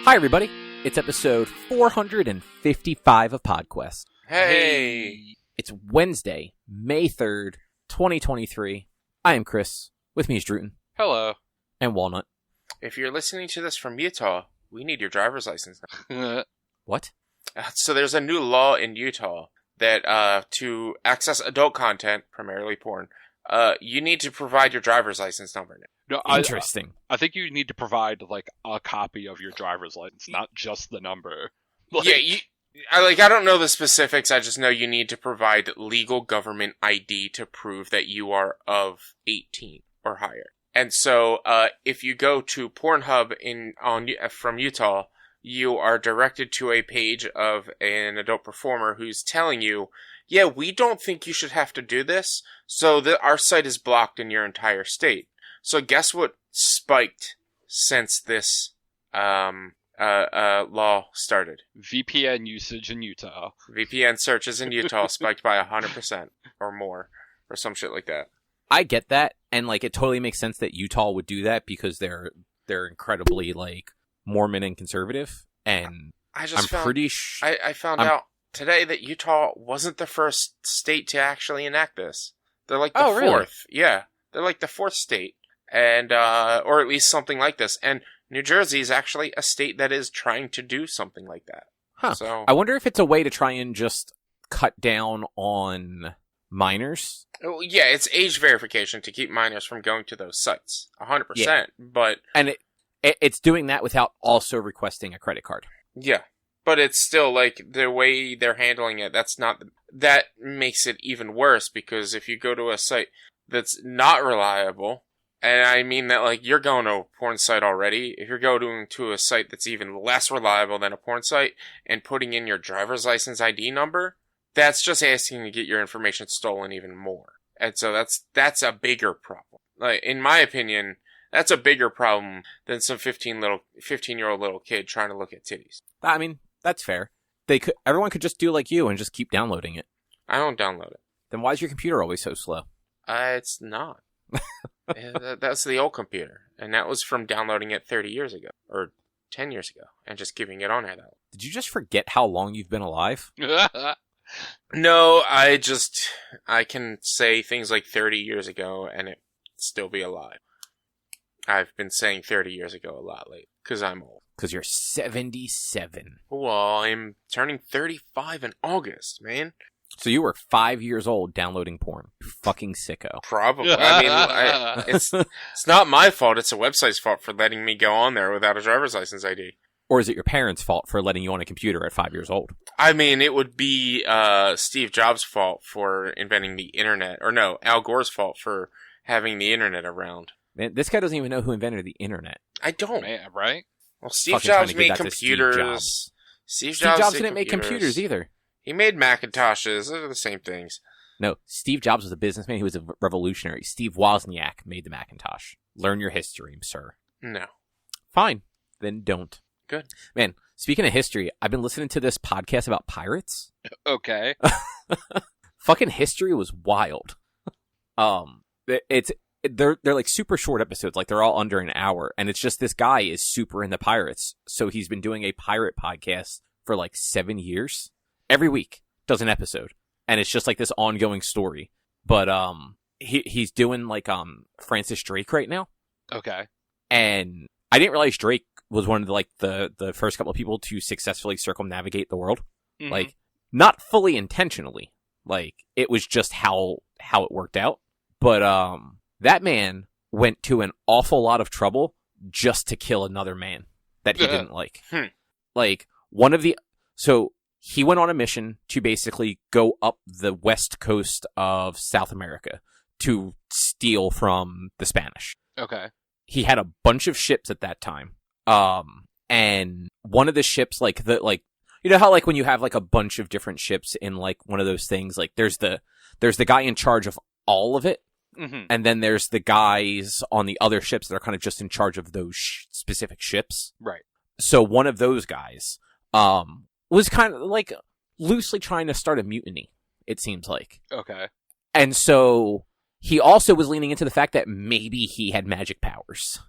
Hi, everybody. It's episode 455 of PodQuest. Hey! It's Wednesday, May 3rd, 2023. I am Chris. With me is Drootin. Hello. And Walnut. If you're listening to this from Utah, we need your driver's license now. What? So there's a new law in Utah that to access adult content, primarily porn, you need to provide your driver's license number now. No, Interesting. I think you need to provide like a copy of your driver's license, not just the number. Yeah, I don't know the specifics. I just know you need to provide legal government ID to prove that you are of 18 or higher. And so, if you go to Pornhub from Utah, you are directed to a page of an adult performer who's telling you, yeah, we don't think you should have to do this, so our site is blocked in your entire state. So guess what spiked since this law started? VPN usage in Utah. VPN searches in Utah spiked by 100% or more, or some shit like that. I get that, and like it totally makes sense that Utah would do that because they're incredibly like Mormon and conservative, and I found out today that Utah wasn't the first state to actually enact this. They're like the fourth. Really? Yeah, they're like the fourth state, and or at least something like this. And New Jersey is actually a state that is trying to do something like that. Huh. So I wonder if it's a way to try and just cut down on minors. Yeah, it's age verification to keep minors from going to those sites. 100%. Yeah. But it's doing that without also requesting a credit card. Yeah. But it's still like the way they're handling it, that makes it even worse, because if you go to a site that's not reliable, and I mean that like you're going to a porn site already, if you're going to a site that's even less reliable than a porn site and putting in your driver's license ID number, that's just asking to get your information stolen even more. And so that's a bigger problem. Like, in my opinion, that's a bigger problem than some 15-year-old little kid trying to look at titties. I mean, that's fair. Everyone could just do like you and just keep downloading it. I don't download it. Then why is your computer always so slow? It's not. That's the old computer. And that was from downloading it 30 years ago. Or 10 years ago. And just giving it on that. Did you just forget how long you've been alive? No, I can say things like 30 years ago and it still be alive. I've been saying 30 years ago a lot lately, because I'm old. Because you're 77. Well, I'm turning 35 in August, man. So you were 5 years old downloading porn. You fucking sicko. Probably. I mean, it's not my fault. It's the website's fault for letting me go on there without a driver's license ID. Or is it your parents' fault for letting you on a computer at 5 years old? I mean, it would be Steve Jobs' fault for inventing the internet. Or no, Al Gore's fault for having the internet around. Man, this guy doesn't even know who invented the internet. I don't. Man, right? Well, Steve Jobs made computers. Steve Jobs didn't make computers either. He made Macintoshes. Those are the same things. No, Steve Jobs was a businessman. He was a revolutionary. Steve Wozniak made the Macintosh. Learn your history, sir. No. Fine. Then don't. Good. Man, speaking of history, I've been listening to this podcast about pirates. Okay. Fucking history was wild. They're like super short episodes, like they're all under an hour, and it's just this guy is super into pirates, so he's been doing a pirate podcast for like 7 years. Every week does an episode, and it's just like this ongoing story. But he's doing like Francis Drake right now. Okay. And I didn't realize Drake was one of the first couple of people to successfully circumnavigate the world. Mm-hmm. Like, not fully intentionally. Like, it was just how it worked out. But that man went to an awful lot of trouble just to kill another man that he didn't like. Like, so he went on a mission to basically go up the west coast of South America to steal from the Spanish. Okay. He had a bunch of ships at that time. And one of the ships, you know how like when you have like a bunch of different ships in like one of those things, like there's the guy in charge of all of it. Mm-hmm. And then there's the guys on the other ships that are kind of just in charge of those specific ships. Right. So one of those guys, was kind of like loosely trying to start a mutiny, it seems like. Okay. And so he also was leaning into the fact that maybe he had magic powers.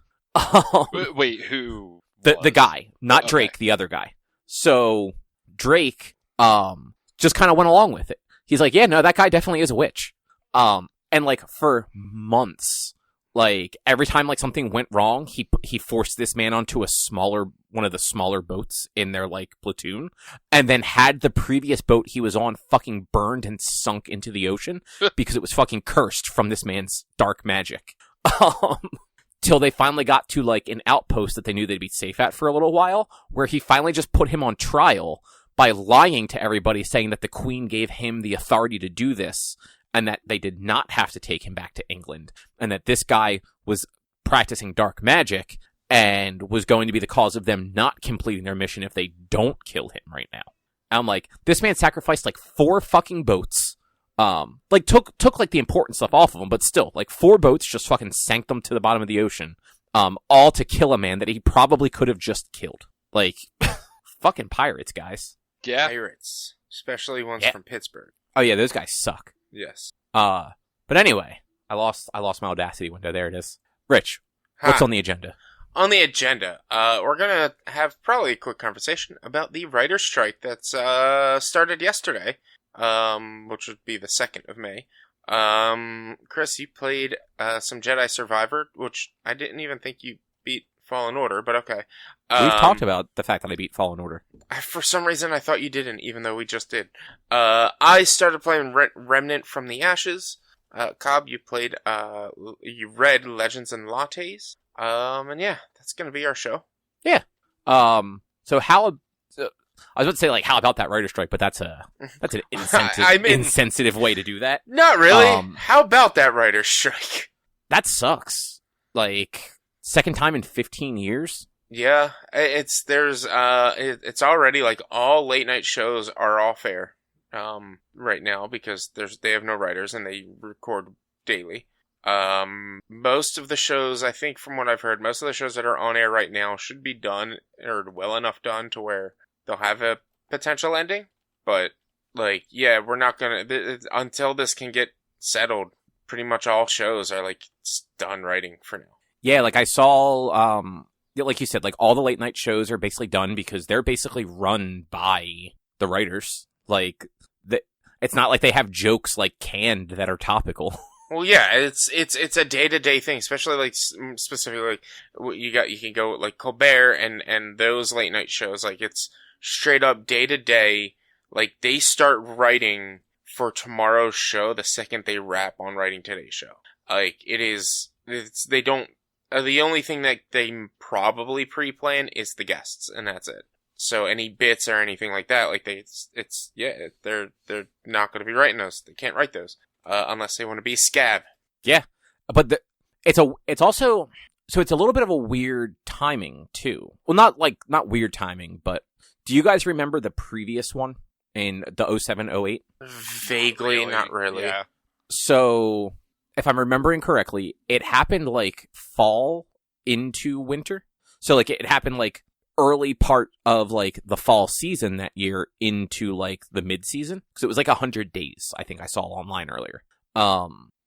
Wait, who The guy, not Okay. Drake, the other guy. So Drake just kind of went along with it. He's like, yeah, no, that guy definitely is a witch. And like for months, like every time like something went wrong, he forced this man onto one of the smaller boats in their like platoon, and then had the previous boat he was on fucking burned and sunk into the ocean because it was fucking cursed from this man's dark magic. Till they finally got to like an outpost that they knew they'd be safe at for a little while, where he finally just put him on trial by lying to everybody, saying that the Queen gave him the authority to do this, and that they did not have to take him back to England, and that this guy was practicing dark magic and was going to be the cause of them not completing their mission if they don't kill him right now. And I'm like, this man sacrificed like 4 fucking boats. Like took like the important stuff off of them, but still, like 4 boats just fucking sank them to the bottom of the ocean. All to kill a man that he probably could have just killed. Like, fucking pirates, guys. Yeah. Pirates, especially ones from Pittsburgh. Oh yeah, those guys suck. Yes. But anyway, I lost my Audacity window. There it is. Rich, what's on the agenda? On the agenda, we're gonna have probably a quick conversation about the writer's strike that's started yesterday, which would be the 2nd of May. Chris, you played some Jedi Survivor, which I didn't even think you beat Fallen Order, but okay. We've talked about the fact that I beat Fallen Order. For some reason, I thought you didn't, even though we just did. I started playing Remnant from the Ashes. Cobb, you played, you read Legends and Lattes. And yeah, that's gonna be our show. Yeah. So how? I was about to say like, how about that writer's strike? But that's an insensitive way to do that. Not really. How about that writer's strike? That sucks. Like, second time in 15 years. Yeah, it's already like all late night shows are off air, right now because they have no writers and they record daily. Most of the shows, I think from what I've heard, most of the shows that are on air right now should be done or well enough done to where they'll have a potential ending. But like, yeah, we're not gonna until this can get settled. Pretty much all shows are like done writing for now. Yeah, like I saw, like you said, like all the late night shows are basically done because they're basically run by the writers. Like, it's not like they have jokes like canned that are topical. Well, yeah, it's a day-to-day thing, especially like specifically like you can go with like Colbert and those late night shows. Like, it's straight up day-to-day. Like, they start writing for tomorrow's show the second they wrap on writing today's show. Like, they don't. The only thing that they probably pre-plan is the guests, and that's it. So any bits or anything like that, like they're not going to be writing those. They can't write those unless they want to be scab. Yeah, but it's also so it's a little bit of a weird timing too. Well, not weird timing, but do you guys remember the previous one in the 07-08? Vaguely, not really. Yeah. So, if I'm remembering correctly, it happened like fall into winter. So like it happened like early part of like the fall season that year into like the mid season. Cause it was like 100 days, I think I saw online earlier.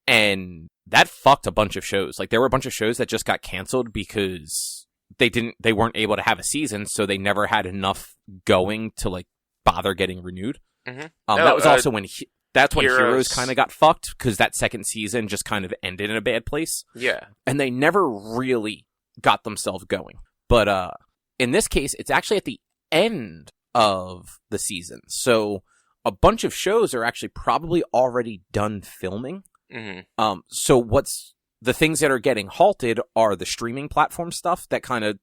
And that fucked a bunch of shows. Like there were a bunch of shows that just got canceled because they weren't able to have a season. So they never had enough going to like bother getting renewed. Mm-hmm. That was also when that's when Heroes kind of got fucked because that second season just kind of ended in a bad place. Yeah. And they never really got themselves going. But in this case, it's actually at the end of the season. So a bunch of shows are actually probably already done filming. Mm-hmm. So what's the things that are getting halted are the streaming platform stuff that kind of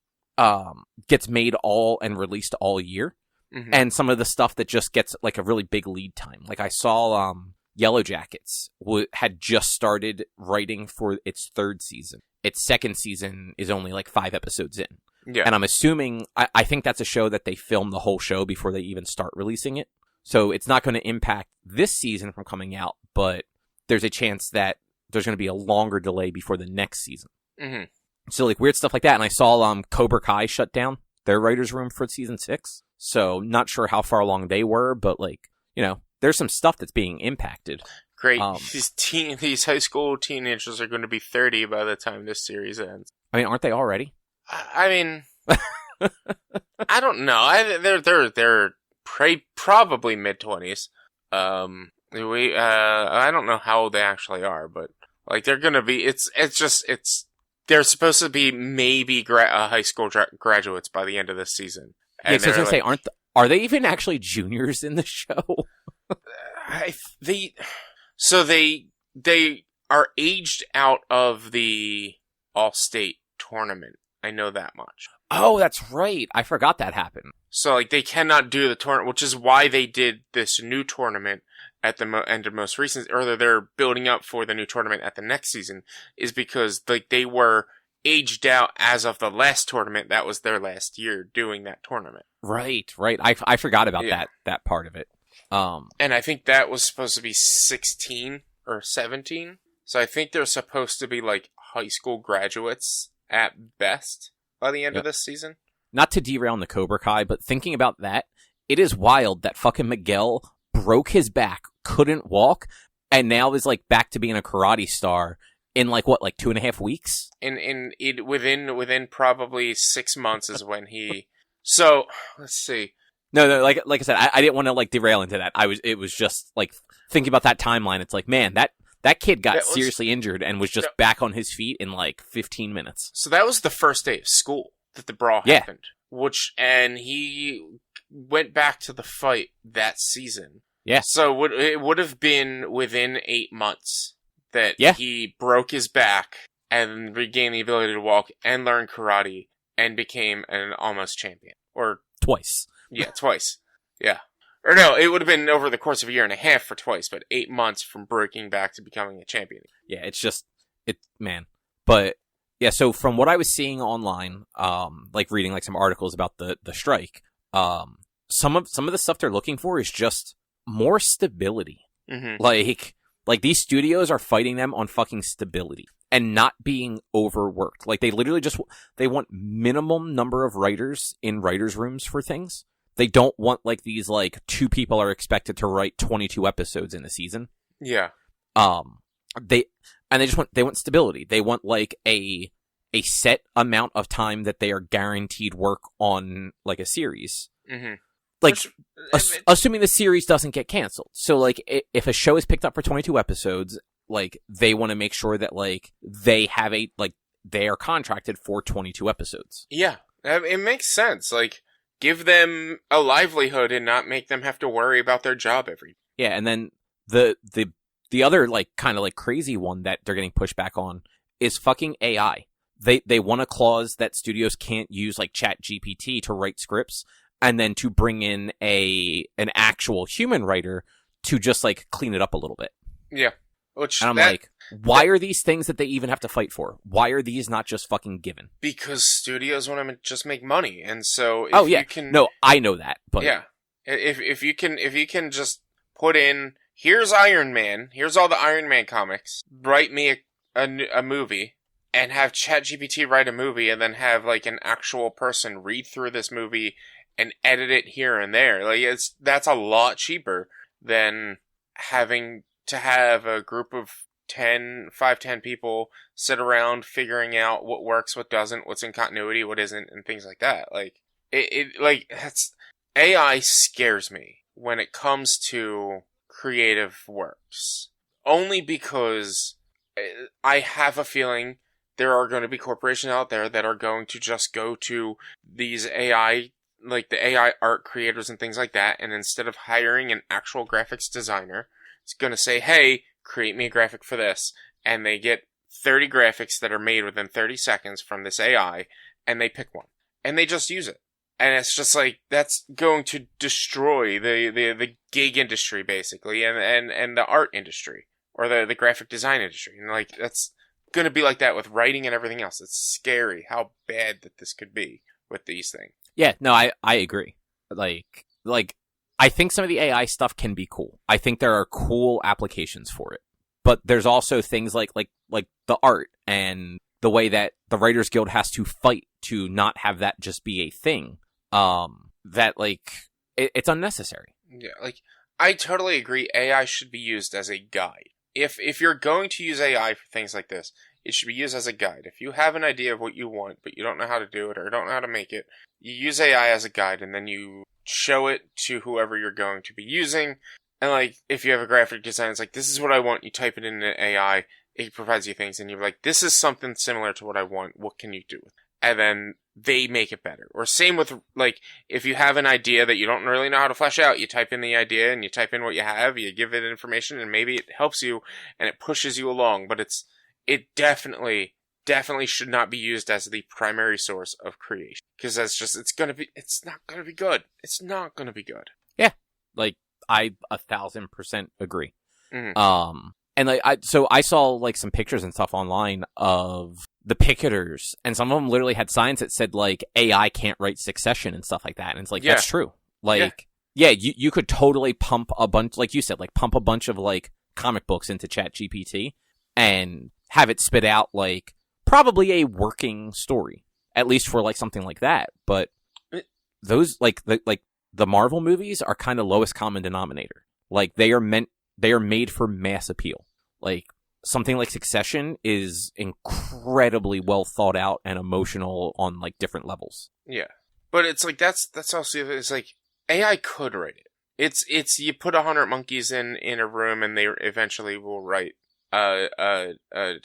gets made all and released all year. Mm-hmm. And some of the stuff that just gets like a really big lead time. Like I saw Yellow Jackets had just started writing for its 3rd season. Its 2nd season is only like 5 episodes in. Yeah. And I'm assuming, I think that's a show that they film the whole show before they even start releasing it. So it's not going to impact this season from coming out, but there's a chance that there's going to be a longer delay before the next season. Mm-hmm. So like weird stuff like that. And I saw Cobra Kai shut down their writer's room for season 6. So not sure how far along they were, but like, you know, there's some stuff that's being impacted. Great. These high school teenagers are going to be 30 by the time this series ends. I mean, aren't they already? I mean, I don't know. They're probably mid-20s. I don't know how old they actually are, but like they're gonna be. They're supposed to be maybe high school graduates by the end of this season. And yeah, so I was gonna say, are they even actually juniors in the show? they are aged out of the All-State tournament. I know that much. Oh, that's right. I forgot that happened. So, like, they cannot do the tournament, which is why they did this new tournament at the end of most recent, or they're building up for the new tournament at the next season, is because, like, they were aged out as of the last tournament. That was their last year doing that tournament. Right. I forgot about that part of it. And I think that was supposed to be 16 or 17. So I think they're supposed to be, like, high school graduates at best by the end of this season. Not to derail on the Cobra Kai, but thinking about that, it is wild that fucking Miguel broke his back, couldn't walk, and now is like back to being a karate star in like 2.5 weeks? Within probably 6 months is when he. So let's see. No, like I said, I didn't want to like derail into that. It was just like thinking about that timeline. It's like, man, that kid got seriously injured and was just back on his feet in like 15 minutes. So that was the first day of school that the brawl happened. And he went back to the fight that season. Yeah. So it would have been within 8 months that he broke his back and regained the ability to walk and learn karate and became an almost champion. Or twice. Yeah, twice. Yeah. Or no, it would have been over the course of a year and a half for twice, but 8 months from breaking back to becoming a champion. Yeah, it's just, man. But, yeah, so from what I was seeing online, like reading like some articles about the strike, some of the stuff they're looking for is just more stability. Mm-hmm. Like these studios are fighting them on fucking stability and not being overworked. Like they literally they want minimum number of writers in writers' rooms for things. They don't want like these like 2 people are expected to write 22 episodes in a season. Yeah. They want stability. They want like a set amount of time that they are guaranteed work on like a series. Mm-hmm. Like assuming the series doesn't get canceled. So like if a show is picked up for 22 episodes, like they want to make sure that like they have they are contracted for 22 episodes. Yeah. It makes sense. Like give them a livelihood and not make them have to worry about their job every. Yeah, and then the other like kind of like crazy one that they're getting pushed back on is fucking AI. They want a clause that studios can't use like ChatGPT to write scripts and then to bring in an actual human writer to just like clean it up a little bit. Yeah. And I'm why are these things that they even have to fight for? Why are these not just fucking given? Because studios want to just make money, and so you can. No, I know that, but yeah, if you can just put in here's Iron Man, here's all the Iron Man comics, write me a movie, and have ChatGPT write a movie, and then have like an actual person read through this movie and edit it here and there. Like that's a lot cheaper than having to have a group of 10 people sit around figuring out what works, what doesn't, what's in continuity, what isn't, and things like that. Like that's AI scares me when it comes to creative works. Only because I have a feeling there are going to be corporations out there that are going to just go to these AI, like the AI art creators and things like that, and instead of hiring an actual graphics designer, it's going to say, hey, create me a graphic for this. And they get 30 graphics that are made within 30 seconds from this AI, and they pick one. And they just use it. And it's just like, that's going to destroy the gig industry, basically, and the art industry, or the graphic design industry. And like, that's going to be like that with writing and everything else. It's scary how bad that this could be with these things. Yeah, no, I agree. Like, I think some of the AI stuff can be cool. I think there are cool applications for it. But there's also things like the art and the way that the Writers Guild has to fight to not have that just be a thing. That like it's unnecessary. Yeah, like I totally agree. AI should be used as a guide. If you're going to use AI for things like this, It should be used as a guide. If you have an idea of what you want, but you don't know how to do it or don't know how to make it, you use AI as a guide, and then you show it to whoever you're going to be using. And like, if you have a graphic design, it's like, this is what I want. You type it in an AI, it provides you things, and you're like, this is something similar to what I want. What can you do with it? And then they make it better. Or same with, like, if you have an idea that you don't really know how to flesh out, you type in the idea and you type in what you have, you give it information, and maybe it helps you and it pushes you along. But it definitely should not be used as the primary source of creation. Because that's just, it's not gonna be good. It's not gonna be good. Yeah. Like, I 1,000% agree. Mm-hmm. And like, I saw like some pictures and stuff online of the picketers, and some of them literally had signs that said like AI can't write Succession and stuff like that. And it's like, that's true. Like, you could totally pump a bunch, like you said, like pump a bunch of like comic books into ChatGPT and have it spit out like probably a working story, at least for like something like that. But those the Marvel movies are kind of lowest common denominator. Like, they are made for mass appeal. Like, something like Succession is incredibly well thought out and emotional on like different levels. Yeah. But it's like, that's also, it's like, AI could write it. It's you put 100 monkeys in a room and they eventually will write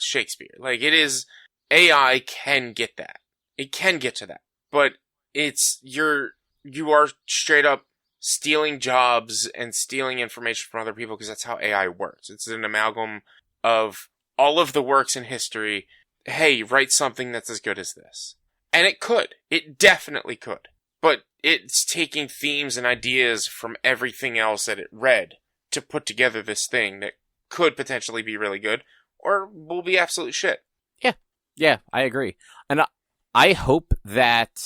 Shakespeare. Like, it is, AI can get that. It can get to that. But you are straight up stealing jobs and stealing information from other people, because that's how AI works. It's an amalgam of all of the works in history. Hey, write something that's as good as this. And it could. It definitely could. But it's taking themes and ideas from everything else that it read to put together this thing that could potentially be really good, or will be absolute shit. Yeah, I agree. And I hope that,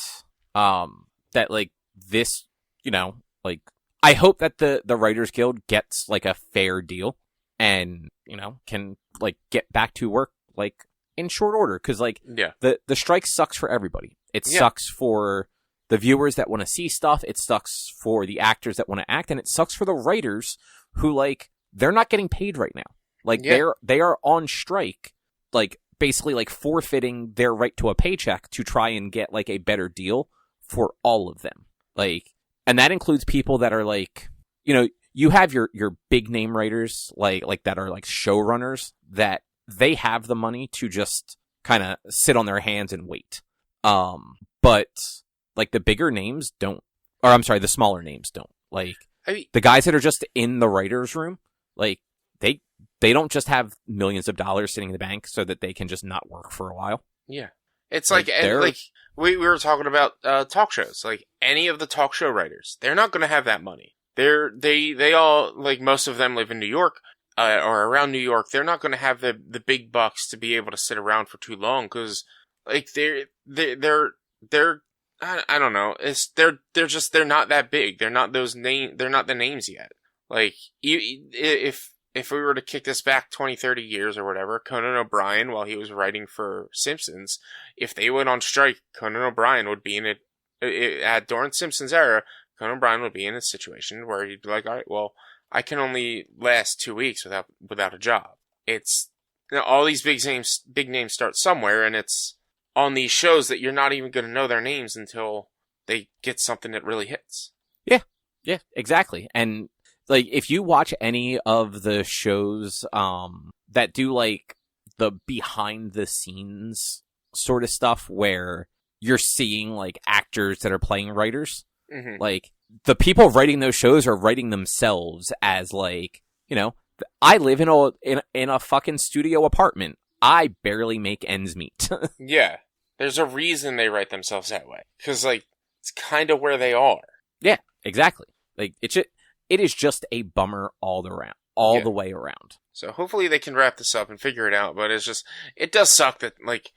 that like this, you know, like, I hope that the Writers Guild gets like a fair deal and, you know, can like get back to work like in short order. Cause like, the strike sucks for everybody. It sucks for the viewers that want to see stuff. It sucks for the actors that want to act, and it sucks for the writers who, like, they're not getting paid right now. Like, they are on strike, like, basically like forfeiting their right to a paycheck to try and get like a better deal for all of them. Like, and that includes people that are like, you know, you have your big name writers like that are like showrunners, that they have the money to just kind of sit on their hands and wait. But like the bigger names don't, or I'm sorry, the smaller names don't. Like, the guys that are just in the writer's room, like, they don't just have millions of dollars sitting in the bank so that they can just not work for a while. Yeah. It's like we were talking about talk shows. Like, any of the talk show writers, they're not going to have that money. They all, like, most of them live in New York or around New York. They're not going to have the big bucks to be able to sit around for too long, because like they're I don't know. They're not that big. They're not they're not the names yet. Like, if we were to kick this back 20, 30 years or whatever, Conan O'Brien, while he was writing for Simpsons, if they went on strike, Conan O'Brien would be in it during Simpsons era. Conan O'Brien would be in a situation where he'd be like, all right, well, I can only last 2 weeks without a job. It's, you know, all these big names start somewhere, and it's on these shows that you're not even going to know their names until they get something that really hits. Yeah, exactly. And like, if you watch any of the shows that do like the behind the scenes sort of stuff, where you're seeing like actors that are playing writers, like, the people writing those shows are writing themselves as, like, you know, I live in a fucking studio apartment. I barely make ends meet. Yeah. There's a reason they write themselves that way. Because, like, it's kind of where they are. Yeah, exactly. Like, it is just a bummer all the way around. So hopefully they can wrap this up and figure it out. But it's just, it does suck that, like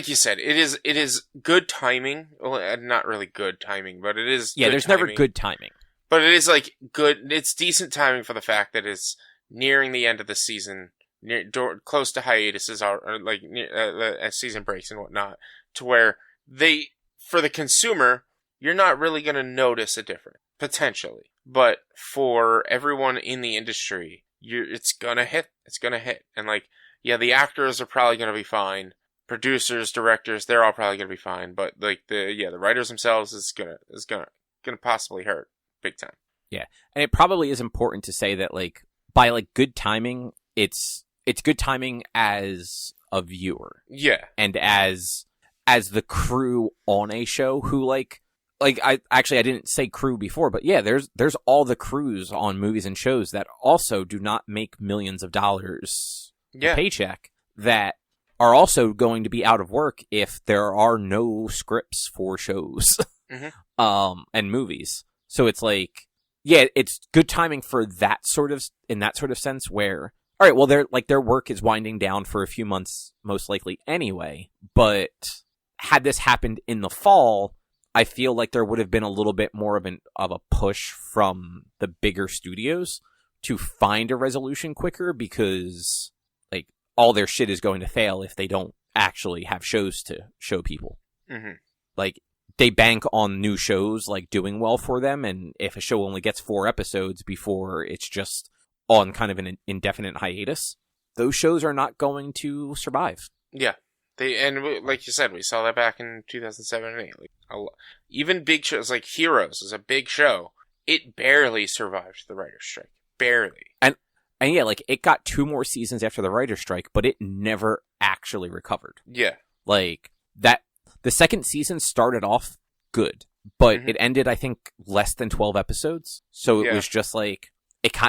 you said, it is good timing. Well, not really good timing, but it is. Yeah, there's timing. never good timing. But it is like good. It's decent timing for the fact that it's nearing the end of the season, close to hiatuses, or like season breaks and whatnot, to where for the consumer, you're not really going to notice a difference potentially, but for everyone in the industry, it's gonna hit. It's gonna hit, and like, yeah, the actors are probably going to be fine. Producers, directors, they're all probably going to be fine. But like the writers themselves is gonna possibly hurt big time. Yeah, and it probably is important to say that like by like good timing, it's good timing as a viewer. Yeah, and as the crew on a show who like I didn't say crew before, but yeah, there's all the crews on movies and shows that also do not make millions of dollars a paycheck that are also going to be out of work if there are no scripts for shows and movies. So it's like, yeah, it's good timing for that sort of sense where, all right, well, their work is winding down for a few months, most likely anyway. But had this happened in the fall, I feel like there would have been a little bit more of a push from the bigger studios to find a resolution quicker, because like all their shit is going to fail if they don't actually have shows to show people. Mm-hmm. Like they bank on new shows like doing well for them, and if a show only gets 4 episodes before it's just on kind of an indefinite hiatus, those shows are not going to survive. Yeah. Like you said, we saw that back in 2007 and 8. Like, even big shows like Heroes is a big show. It barely survived the writer's strike. Barely. And yeah, like it got 2 more seasons after the writer's strike, but it never actually recovered. Yeah. Like that, the second season started off good, but it ended, I think, less than 12 episodes. So it was just like,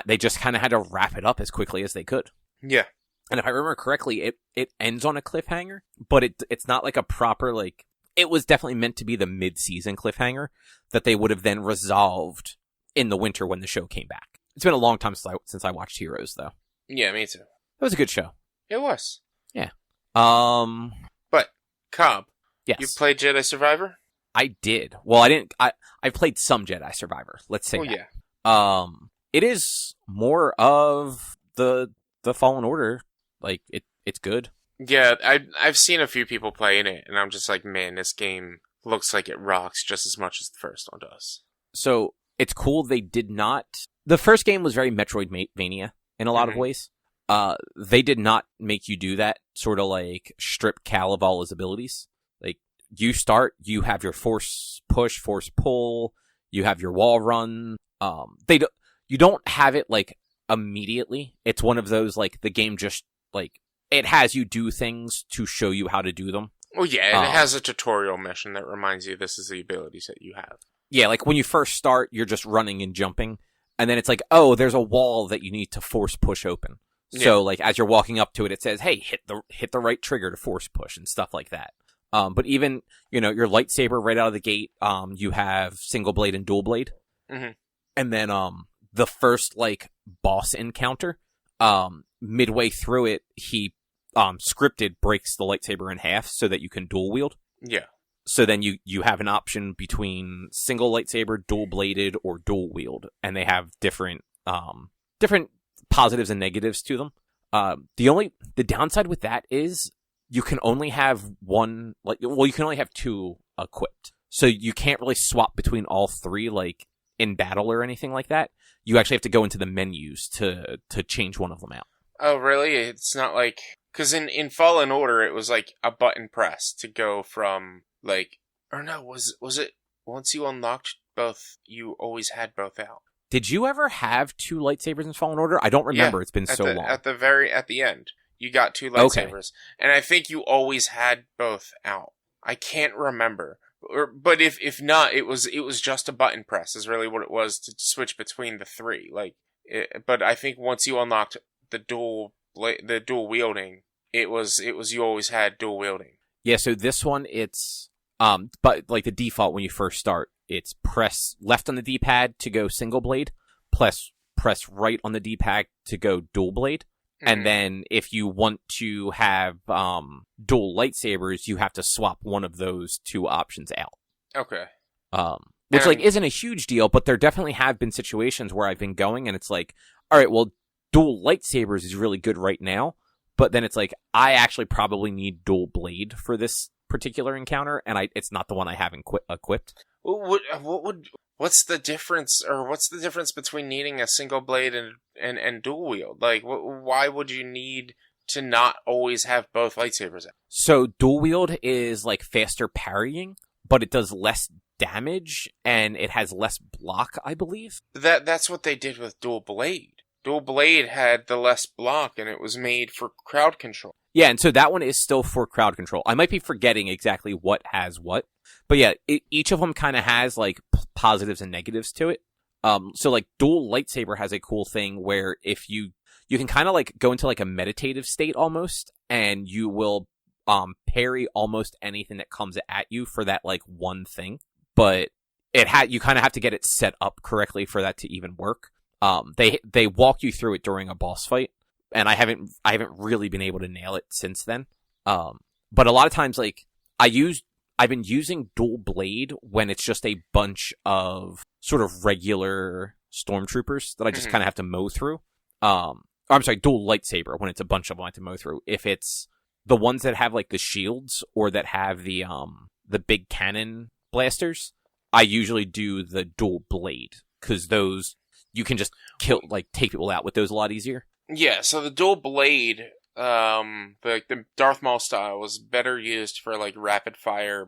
they just kind of had to wrap it up as quickly as they could. Yeah. And if I remember correctly, it ends on a cliffhanger, but it's not like a proper, like, it was definitely meant to be the mid-season cliffhanger that they would have then resolved in the winter when the show came back. It's been a long time since I watched Heroes, though. Yeah, me too. It was a good show. It was. Yeah. But, Cobb, yes. you played Jedi Survivor? I did. Well, I didn't. I played some Jedi Survivor. Let's say that. Yeah. It is more of the Fallen Order. Like it's good. Yeah, I've seen a few people playing it, and I'm just like, man, this game looks like it rocks just as much as the first one does. So it's cool they did not. The first game was very Metroidvania in a lot of ways. They did not make you do that, sort of like strip Cal of all his abilities. Like you start, you have your force push, force pull, you have your wall run. You don't have it like immediately. It's one of those like the game just like it has you do things to show you how to do them. Well, yeah, it has a tutorial mission that reminds you this is the abilities that you have. Yeah, like when you first start, you're just running and jumping, and then it's like, oh, there's a wall that you need to force push open. So like as you're walking up to it, it says, hey, hit the right trigger to force push and stuff like that. But even your lightsaber right out of the gate, you have single blade and dual blade, and then the first like boss encounter, midway through it, he scripted breaks the lightsaber in half so that you can dual wield. Yeah. So then you have an option between single lightsaber, dual bladed, or dual wield, and they have different positives and negatives to them. The downside with that is you can only have one, you can only have 2 equipped, so you can't really swap between all 3 like in battle or anything like that. You actually have to go into the menus to change one of them out. Oh, really? It's not like... Because in Fallen Order, it was like a button press to go from, like... Or no, was it... Once you unlocked both, you always had both out. Did you ever have 2 lightsabers in Fallen Order? I don't remember. It's been so long. At the end, you got 2 lightsabers. Okay. And I think you always had both out. I can't remember. But if not, it was just a button press is really what it was to switch between the 3. But I think once you unlocked the dual wielding, it was you always had dual wielding. Yeah, so this one it's but like the default when you first start, it's press left on the D-pad to go single blade, press right on the D-pad to go dual blade. And then if you want to have dual lightsabers, you have to swap one of those 2 options out. Okay. Which like isn't a huge deal, but there definitely have been situations where I've been going and it's like, all right, well, dual lightsabers is really good right now, but then it's like I actually probably need dual blade for this particular encounter, and it's not the one I have equipped. What's the difference, or what's the difference between needing a single blade and dual wield? Like, why would you need to not always have both lightsabers out? So dual wield is like faster parrying, but it does less damage and it has less block, I believe. That's what they did with dual blade. Dual blade had the less block, and it was made for crowd control. Yeah, and so that one is still for crowd control. I might be forgetting exactly what has what, but yeah, each of them kind of has like positives and negatives to it. So like dual lightsaber has a cool thing where if you can kind of like go into like a meditative state almost, and you will parry almost anything that comes at you for that like one thing. But you kind of have to get it set up correctly for that to even work. They walk you through it during a boss fight, and I haven't really been able to nail it since then. But a lot of times, like I've been using dual blade when it's just a bunch of sort of regular stormtroopers that I just kind of have to mow through. I'm sorry, dual lightsaber when it's a bunch of them I have to mow through. If it's the ones that have like the shields or that have the big cannon blasters, I usually do the dual blade because those you can just take people out with those a lot easier. Yeah, so the dual blade, the Darth Maul style was better used for like rapid fire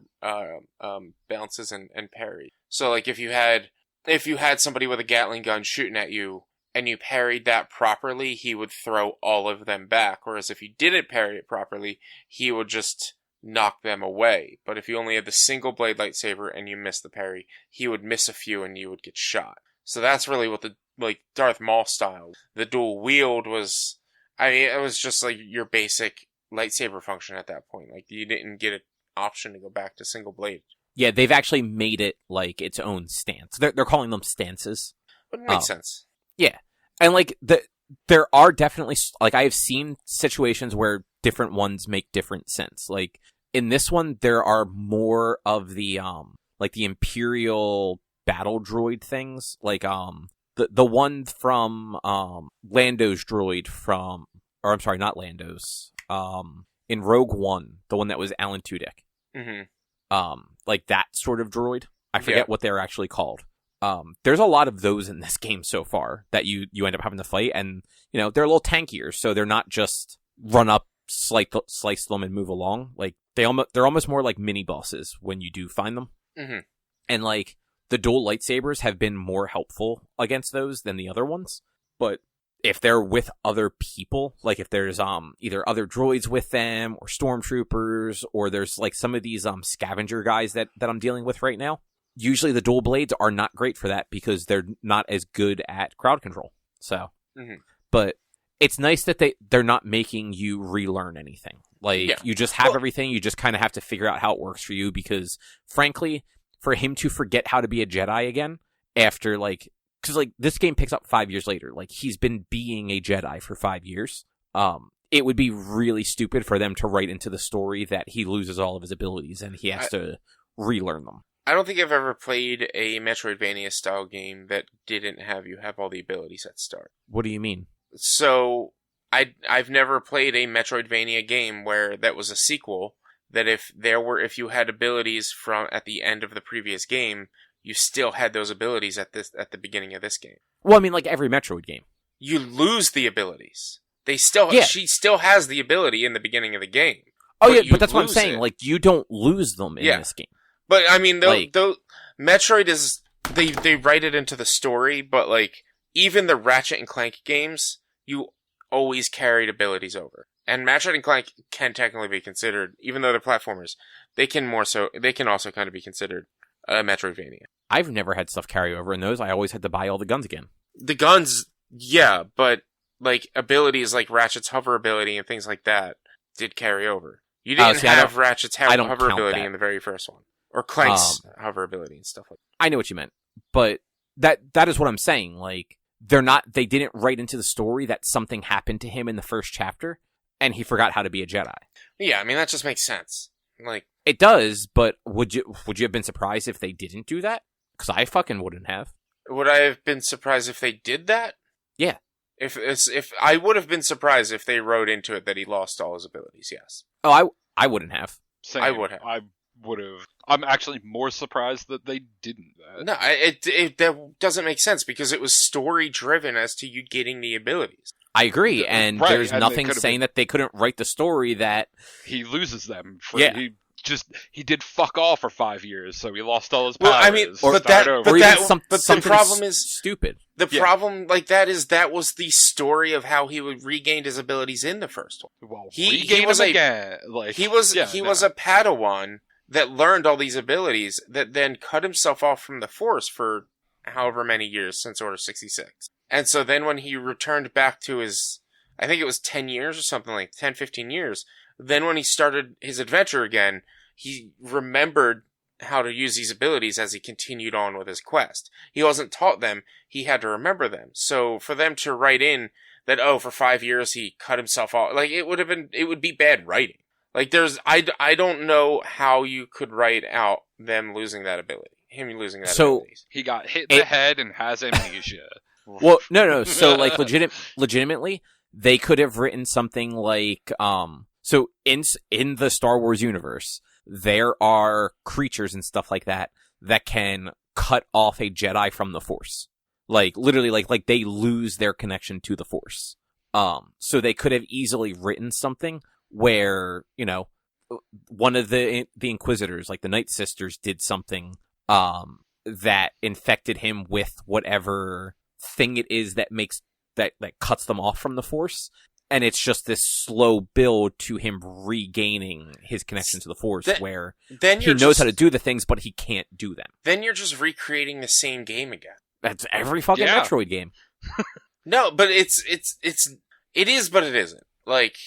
bounces and parry. So like if you had somebody with a Gatling gun shooting at you and you parried that properly, he would throw all of them back. Whereas if you didn't parry it properly, he would just knock them away. But if you only had the single blade lightsaber and you missed the parry, he would miss a few and you would get shot. So that's really what the Darth Maul style. The dual wield was, it was just like your basic lightsaber function at that point. Like you didn't get an option to go back to single blade. Yeah, they've actually made it like its own stance. They're calling them stances. But it makes sense. Yeah, and like there are definitely like I have seen situations where different ones make different sense. Like in this one, there are more of the the Imperial battle droid things, like the one from Lando's droid from, or I'm sorry, not Lando's, in Rogue One, the one that was Alan Tudyk. Mm-hmm. Like that sort of droid. I forget what they're actually called. There's a lot of those in this game so far that you end up having to fight, and they're a little tankier, so they're not just run up, slice them, and move along. Like they're almost more like mini bosses when you do find them. Mm-hmm. And like the dual lightsabers have been more helpful against those than the other ones. But if they're with other people, like if there's either other droids with them or stormtroopers, or there's like some of these scavenger guys that I'm dealing with right now, usually the dual blades are not great for that because they're not as good at crowd control. So, but it's nice that they're not making you relearn anything. Like you just have everything. You just kind of have to figure out how it works for you because, frankly, for him to forget how to be a Jedi again after because this game picks up 5 years later. Like he's been being a Jedi for 5 years. It would be really stupid for them to write into the story that he loses all of his abilities and he has to relearn them. I don't think I've ever played a Metroidvania style game that didn't have you have all the abilities at start. What do you mean? So I've never played a Metroidvania game where that was a sequel that if you had abilities from at the end of the previous game, you still had those abilities at the beginning of this game. Well, I mean, like every Metroid game, you lose the abilities. She still has the ability in the beginning of the game. Oh yeah, but that's what I'm saying. Like you don't lose them in this game. But I mean, though Metroid is they write it into the story, but like even the Ratchet and Clank games, you always carried abilities over. And Ratchet and Clank can technically be considered, even though they're platformers, they can also kind of be considered a Metroidvania. I've never had stuff carry over in those. I always had to buy all the guns again. The guns, yeah, but like abilities like Ratchet's hover ability and things like that did carry over. You didn't have Ratchet's hover ability in the very first one. Or Clank's hover ability and stuff like that. I know what you meant. But that is what I'm saying. Like, they didn't write into the story that something happened to him in the first chapter, and he forgot how to be a Jedi. Yeah, I mean, that just makes sense. Like, it does, but would you have been surprised if they didn't do that? Because I fucking wouldn't have. Would I have been surprised if they did that? Yeah. If I would have been surprised if they wrote into it that he lost all his abilities, yes. Oh, I wouldn't have. Same. I would have. I would have. I'm actually more surprised that they didn't. No, that doesn't make sense because it was story driven as to you getting the abilities. I agree, and Right, there's and nothing saying that they couldn't write the story that he loses them. Yeah. He did fuck all for 5 years, so he lost all his powers. Well, I mean, but the problem is stupid. The problem like that is that was the story of how he would regained his abilities in the first one. Well, he was again. Like, he was a Padawan that learned all these abilities that then cut himself off from the Force for however many years since Order 66. And so then when he returned back to his, I think it was 10 years or something like 10, 15 years, then when he started his adventure again, he remembered how to use these abilities as he continued on with his quest. He wasn't taught them, he had to remember them. So for them to write in that, for 5 years he cut himself off, like it would be bad writing. Like I don't know how you could write out them losing that ability. Him losing that ability. He got hit in the head and has amnesia. Well, no. So, like, legitimately, they could have written something like, so in the Star Wars universe, there are creatures and stuff like that can cut off a Jedi from the Force. Like, literally, like they lose their connection to the Force. So they could have easily written something where, one of the Inquisitors, like the Night Sisters, did something, that infected him with whatever thing it is that makes that cuts them off from the Force, and it's just this slow build to him regaining his connection to the Force, where he knows how to do the things, but he can't do them. Then you're just recreating the same game again. That's every fucking Metroid game. No, but it is, but it isn't. Like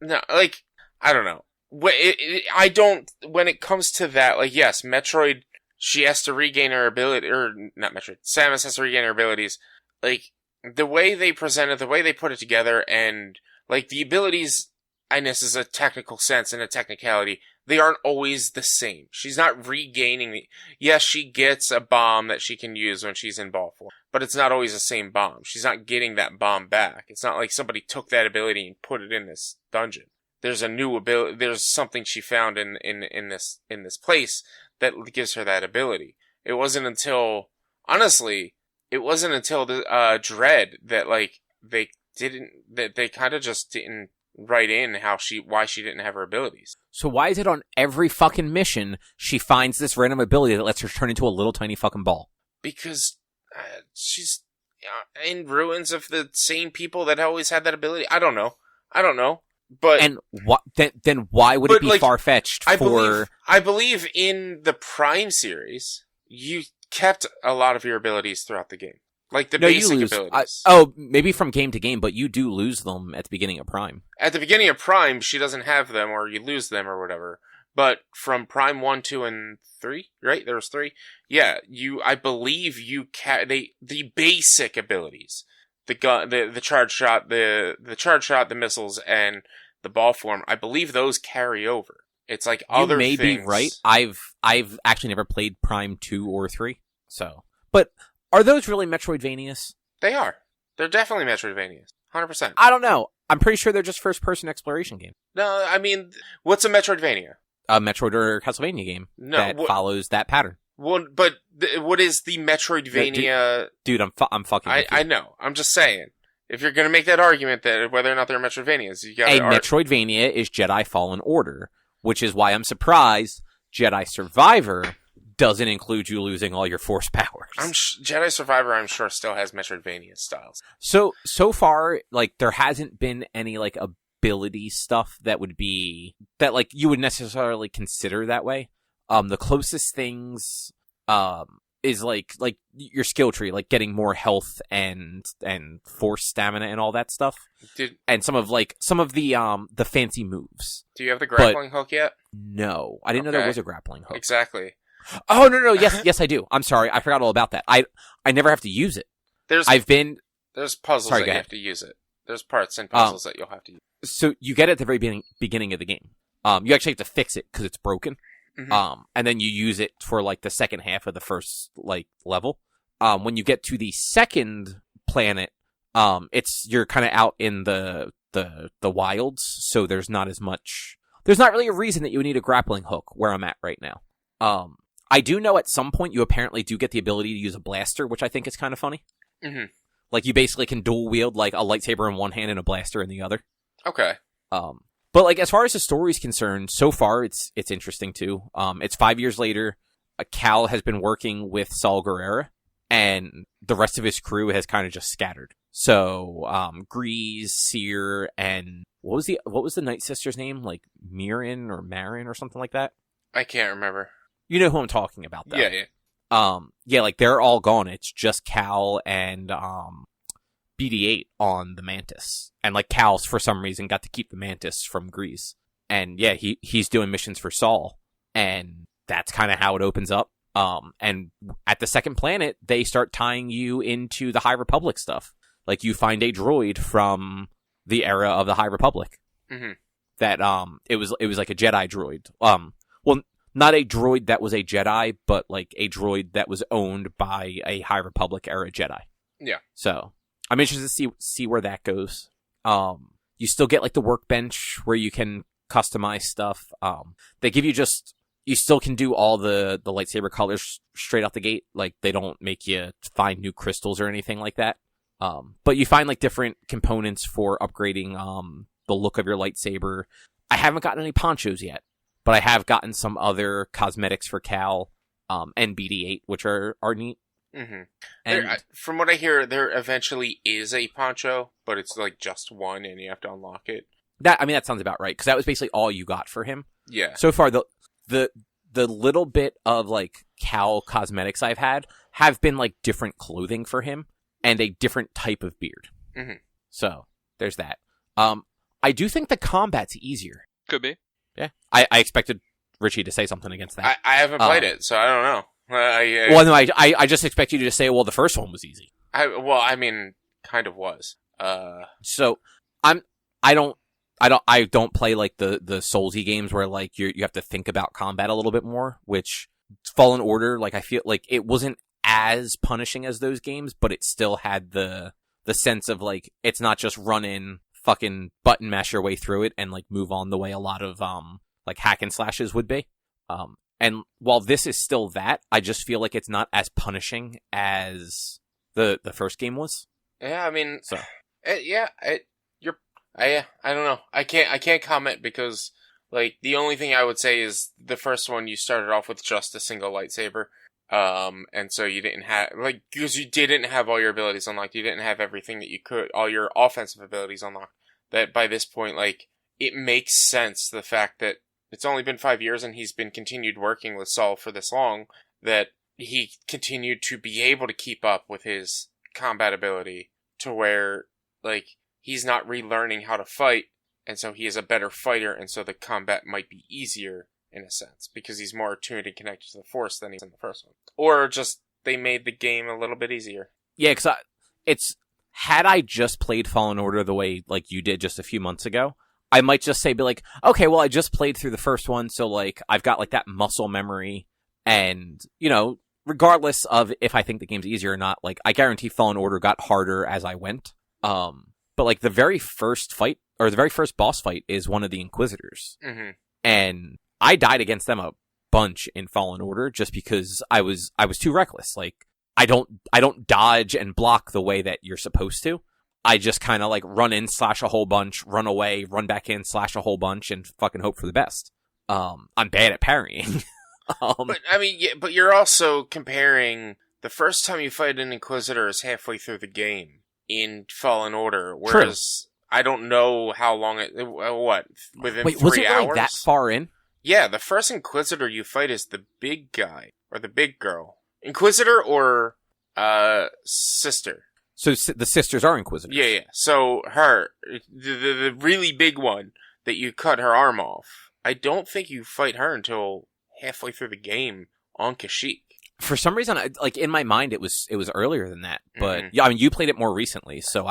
no, like I don't know. I don't. When it comes to that, like, yes, Metroid, she has to regain her ability, or not Metroid, Samus has to regain her abilities. Like, the way they present it, the way they put it together, and, like, the abilities, and this is a technical sense and a technicality, they aren't always the same. She's not regaining yes, she gets a bomb that she can use when she's in ball form, but it's not always the same bomb. She's not getting that bomb back. It's not like somebody took that ability and put it in this dungeon. There's a new ability. There's something she found in this place that gives her that ability. It wasn't until the Dread that they kind of just didn't write in why she didn't have her abilities. So why is it on every fucking mission she finds this random ability that lets her turn into a little tiny fucking ball? Because she's in ruins of the same people that always had that ability. I don't know. But and then why would it be far-fetched for... I believe in the Prime series, you kept a lot of your abilities throughout the game. Like the basic abilities. Maybe from game to game, but you do lose them at the beginning of Prime. At the beginning of Prime, she doesn't have them, or you lose them, or whatever. But from Prime 1, 2, and 3, right? There was 3? Yeah, I believe the basic abilities. The gun, the charge shot, the missiles, and the ball form. I believe those carry over. It's like other things. You may be right. I've actually never played Prime 2 or 3. So, but are those really Metroidvanias? They are. They're definitely Metroidvanias. 100%. I don't know. I'm pretty sure they're just first-person exploration games. No, I mean, what's a Metroidvania? A Metroid or Castlevania game that follows that pattern. Well, but what is the Metroidvania? Dude, I'm fucking. I know. I'm just saying. If you're going to make that argument that whether or not they're Metroidvanias, you got to. Metroidvania is Jedi Fallen Order, which is why I'm surprised Jedi Survivor doesn't include you losing all your Force powers. Jedi Survivor, I'm sure, still has Metroidvania styles. So far, like, there hasn't been any, like, ability stuff that would be that, like, you would necessarily consider that way. The closest things is like your skill tree, like getting more health and Force stamina and all that stuff. And some of the fancy moves. Do you have the grappling hook yet? No, I didn't know there was a grappling hook. Exactly. Oh no, yes I do. I'm sorry, I forgot all about that. I never have to use it. There's puzzles that you have to use it. There's parts and puzzles that you'll have to use. So you get it at the very beginning of the game. You actually have to fix it because it's broken. Mm-hmm. And then you use it for like the second half of the first like level. When you get to the second planet, you're kind of out in the wilds, so there's not really a reason that you would need a grappling hook where I'm at right now. I do know at some point you apparently do get the ability to use a blaster, which I think is kind of funny. Mm-hmm. Like, you basically can dual wield, like, a lightsaber in one hand and a blaster in the other. Okay. But, like, as far as the story is concerned, so far, it's interesting, too. It's 5 years later. Cal has been working with Saul Guerrera, and the rest of his crew has kind of just scattered. So, Grease, Seer, and what was the Night Sister's name? Like, Mirren or Marin or something like that? I can't remember. You know who I'm talking about, though. Yeah. Yeah, like, they're all gone. It's just Cal and, BD-8 on the Mantis. And, like, Cal, for some reason, got to keep the Mantis from Grease. And, yeah, he's doing missions for Saul. And that's kind of how it opens up. And at the second planet, they start tying you into the High Republic stuff. Like, you find a droid from the era of the High Republic. Mm-hmm. That, it was like a Jedi droid. Well, not a droid that was a Jedi, but, like, a droid that was owned by a High Republic era Jedi. Yeah. So, I'm interested to see where that goes. You still get, like, the workbench where you can customize stuff. They give you you still can do all the lightsaber colors straight out the gate. Like, they don't make you find new crystals or anything like that. But you find, like, different components for upgrading, the look of your lightsaber. I haven't gotten any ponchos yet, but I have gotten some other cosmetics for Cal, and BD-8, which are neat. Mm-hmm. And from what I hear, there eventually is a poncho, but it's, like, just one, and you have to unlock it. That sounds about right, because that was basically all you got for him. Yeah. So far, the little bit of, like, Cal cosmetics I've had have been, like, different clothing for him and a different type of beard. Mm-hmm. So there's that. I do think the combat's easier. Could be. Yeah. I expected Richie to say something against that. I haven't played it, so I don't know. Well, no, I just expect you to say, well, the first one was easy. I mean, kind of was. So I don't play, like, the Soulsy games where, like, you have to think about combat a little bit more, which Fallen Order, like, I feel like it wasn't as punishing as those games, but it still had the sense of, like, it's not just run in, fucking button mash your way through it and, like, move on the way a lot of like, hack and slashes would be. And while this is still that, I just feel like it's not as punishing as the first game was. Yeah, I mean, so I don't know. I can't comment because, like, the only thing I would say is the first one you started off with just a single lightsaber. And so you didn't have, like, because you didn't have all your abilities unlocked, you didn't have everything that you could, all your offensive abilities unlocked, that by this point, like, it makes sense, the fact that it's only been 5 years and he's been continued working with Saul for this long, that he continued to be able to keep up with his combat ability to where, like, he's not relearning how to fight, and so he is a better fighter, and so the combat might be easier, in a sense, because he's more attuned and connected to the Force than he's in the first one. Or just, they made the game a little bit easier. Yeah, because had I just played Fallen Order the way, like, you did just a few months ago, I might just be like, okay, well, I just played through the first one, so, like, I've got, like, that muscle memory, and, you know, regardless of if I think the game's easier or not, like, I guarantee Fallen Order got harder as I went. But, like, the very first fight, or the very first boss fight is one of the Inquisitors. Mm-hmm. And I died against them a bunch in Fallen Order just because I was too reckless. Like, I don't dodge and block the way that you're supposed to. I just kind of, like, run in, slash a whole bunch, run away, run back in, slash a whole bunch, and fucking hope for the best. I'm bad at parrying. But, I mean, yeah, but you're also comparing the first time you fight an Inquisitor is halfway through the game in Fallen Order, whereas Wait. I don't know how long within 3 hours? Was it really that far in? Yeah, the first Inquisitor you fight is the big guy, or the big girl. Inquisitor or, sister? So the sisters are Inquisitors. Yeah. So her, the really big one that you cut her arm off, I don't think you fight her until halfway through the game on Kashyyyk. For some reason, like, in my mind, it was earlier than that. But yeah, I mean, you played it more recently, so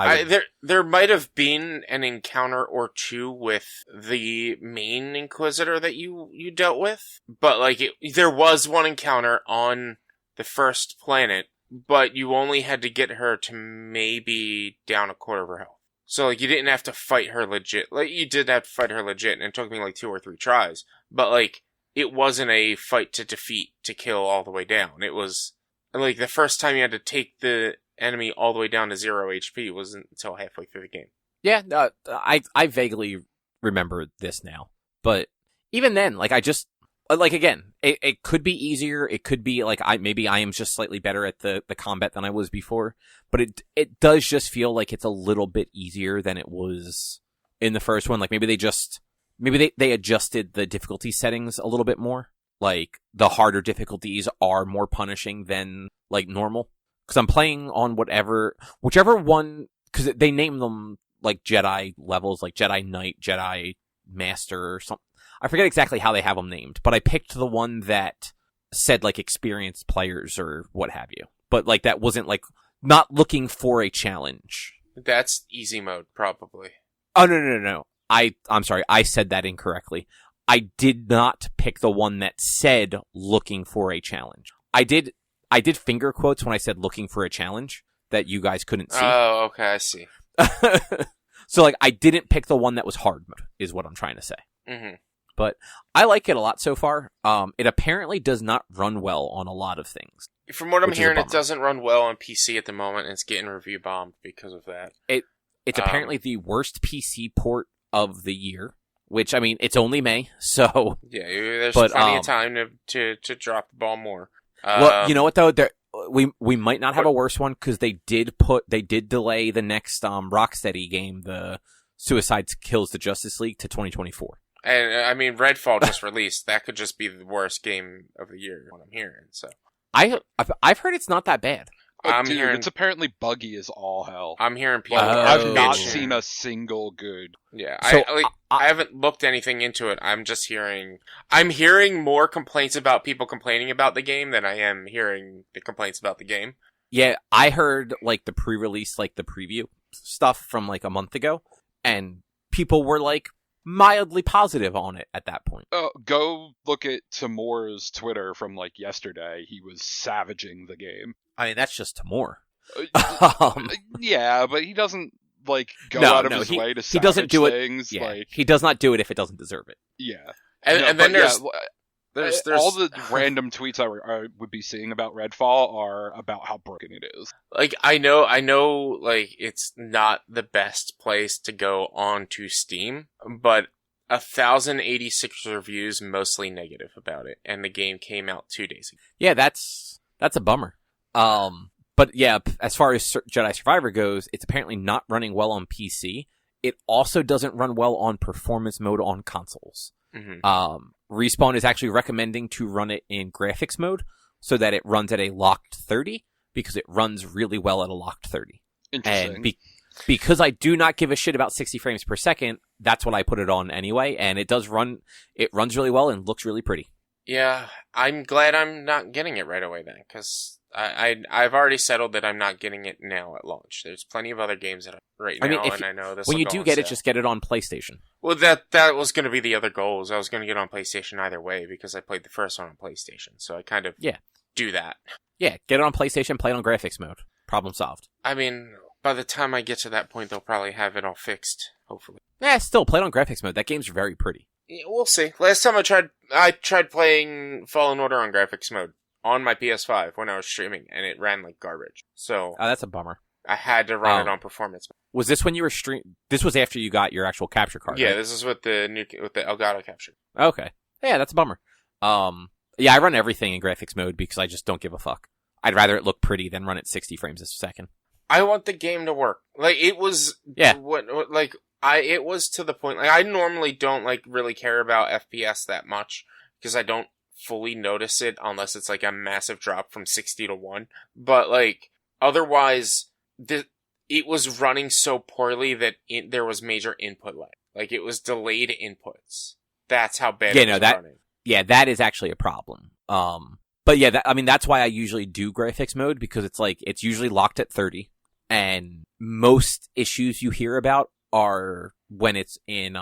there might have been an encounter or two with the main Inquisitor that you dealt with, but, like, there was one encounter on the first planet, but you only had to get her to maybe down a quarter of her health. So, like, you didn't have to fight her legit. Like, you did have to fight her legit, and it took me, like, 2 or 3 tries. But, like, it wasn't a fight to defeat, to kill all the way down. It was, like, the first time you had to take the enemy all the way down to 0 HP wasn't until halfway through the game. Yeah, I vaguely remember this now, but even then, like I just like again, it could be easier. It could be like I am just slightly better at the combat than I was before, but it does just feel like it's a little bit easier than it was in the first one. Like maybe they adjusted the difficulty settings a little bit more. Like the harder difficulties are more punishing than like normal. Because I'm playing on whichever one, because they name them like Jedi levels, like Jedi Knight, Jedi Master, or something. I forget exactly how they have them named, but I picked the one that said like experienced players or what have you. But like that wasn't like not looking for a challenge. That's easy mode, probably. Oh no. I'm sorry, I said that incorrectly. I did not pick the one that said looking for a challenge. I did finger quotes when I said looking for a challenge that you guys couldn't see. Oh, okay, I see. So, like, I didn't pick the one that was hard mode, is what I'm trying to say. Mm-hmm. But I like it a lot so far. It apparently does not run well on a lot of things. From what I'm hearing, it doesn't run well on PC at the moment, and it's getting review bombed because of that. It's apparently the worst PC port of the year, which, I mean, it's only May, so... Yeah, there's plenty of time to drop the ball more. Well, you know what though? We might not have a worse one because they did delay the next Rocksteady game, the Suicide Kills the Justice League, to 2024. And I mean, Redfall just released. That could just be the worst game of the year. What I'm hearing, so I've heard it's not that bad. I'm hearing it's apparently buggy as all hell. I'm hearing people. I've not seen a single good. Yeah, so, I haven't looked anything into it. I'm just hearing. I'm hearing more complaints about people complaining about the game than I am hearing the complaints about the game. Yeah, I heard like the pre-release, like the preview stuff from like a month ago, and people were like mildly positive on it at that point. Go look at Tamoor's Twitter from like yesterday. He was savaging the game. I mean, that's just Tamoor. Yeah, but he doesn't like go out of his way to savage he doesn't do things. Yeah, like, he does not do it if it doesn't deserve it. Yeah, and then there's all the random tweets I would be seeing about Redfall are about how broken it is. Like I know, like it's not the best place to go onto Steam, but 1,086 reviews, mostly negative about it, and the game came out 2 days ago. Yeah, that's a bummer. But yeah, as far as Jedi Survivor goes, it's apparently not running well on PC. It also doesn't run well on performance mode on consoles. Mm-hmm. Respawn is actually recommending to run it in graphics mode so that it runs at a locked 30 because it runs really well at a locked 30. Interesting. And because I do not give a shit about 60 frames per second, that's what I put it on anyway, and it does run. It runs really well and looks really pretty. Yeah, I'm glad I'm not getting it right away then, because I've already settled that I'm not getting it now at launch. There's plenty of other games that I know this. When you do get it, just get it on PlayStation. Well, that was going to be the other goals. I was going to get it on PlayStation either way because I played the first one on PlayStation, so I kind of do that. Yeah, get it on PlayStation, play it on graphics mode. Problem solved. I mean, by the time I get to that point, they'll probably have it all fixed, hopefully. Yeah, still, play it on graphics mode. That game's very pretty. Yeah, we'll see. Last time I tried playing Fallen Order on graphics mode on my PS5 when I was streaming, and it ran like garbage. So that's a bummer. I had to run it on performance mode. Was this when you were This was after you got your actual capture card, Yeah, right? This is with the Elgato capture. Okay. Yeah, that's a bummer. Yeah, I run everything in graphics mode because I just don't give a fuck. I'd rather it look pretty than run at 60 frames a second. I want the game to work. Like, it was... Yeah. It was to the point... Like, I normally don't, like, really care about FPS that much, because I don't fully notice it unless it's, like, a massive drop from 60 to 1. But, like, otherwise, it was running so poorly that there was major input lag. Like, it was delayed inputs. That's how bad it was running. Yeah, that is actually a problem. But yeah, that's why I usually do graphics mode, because it's usually locked at 30, and most issues you hear about are when it's in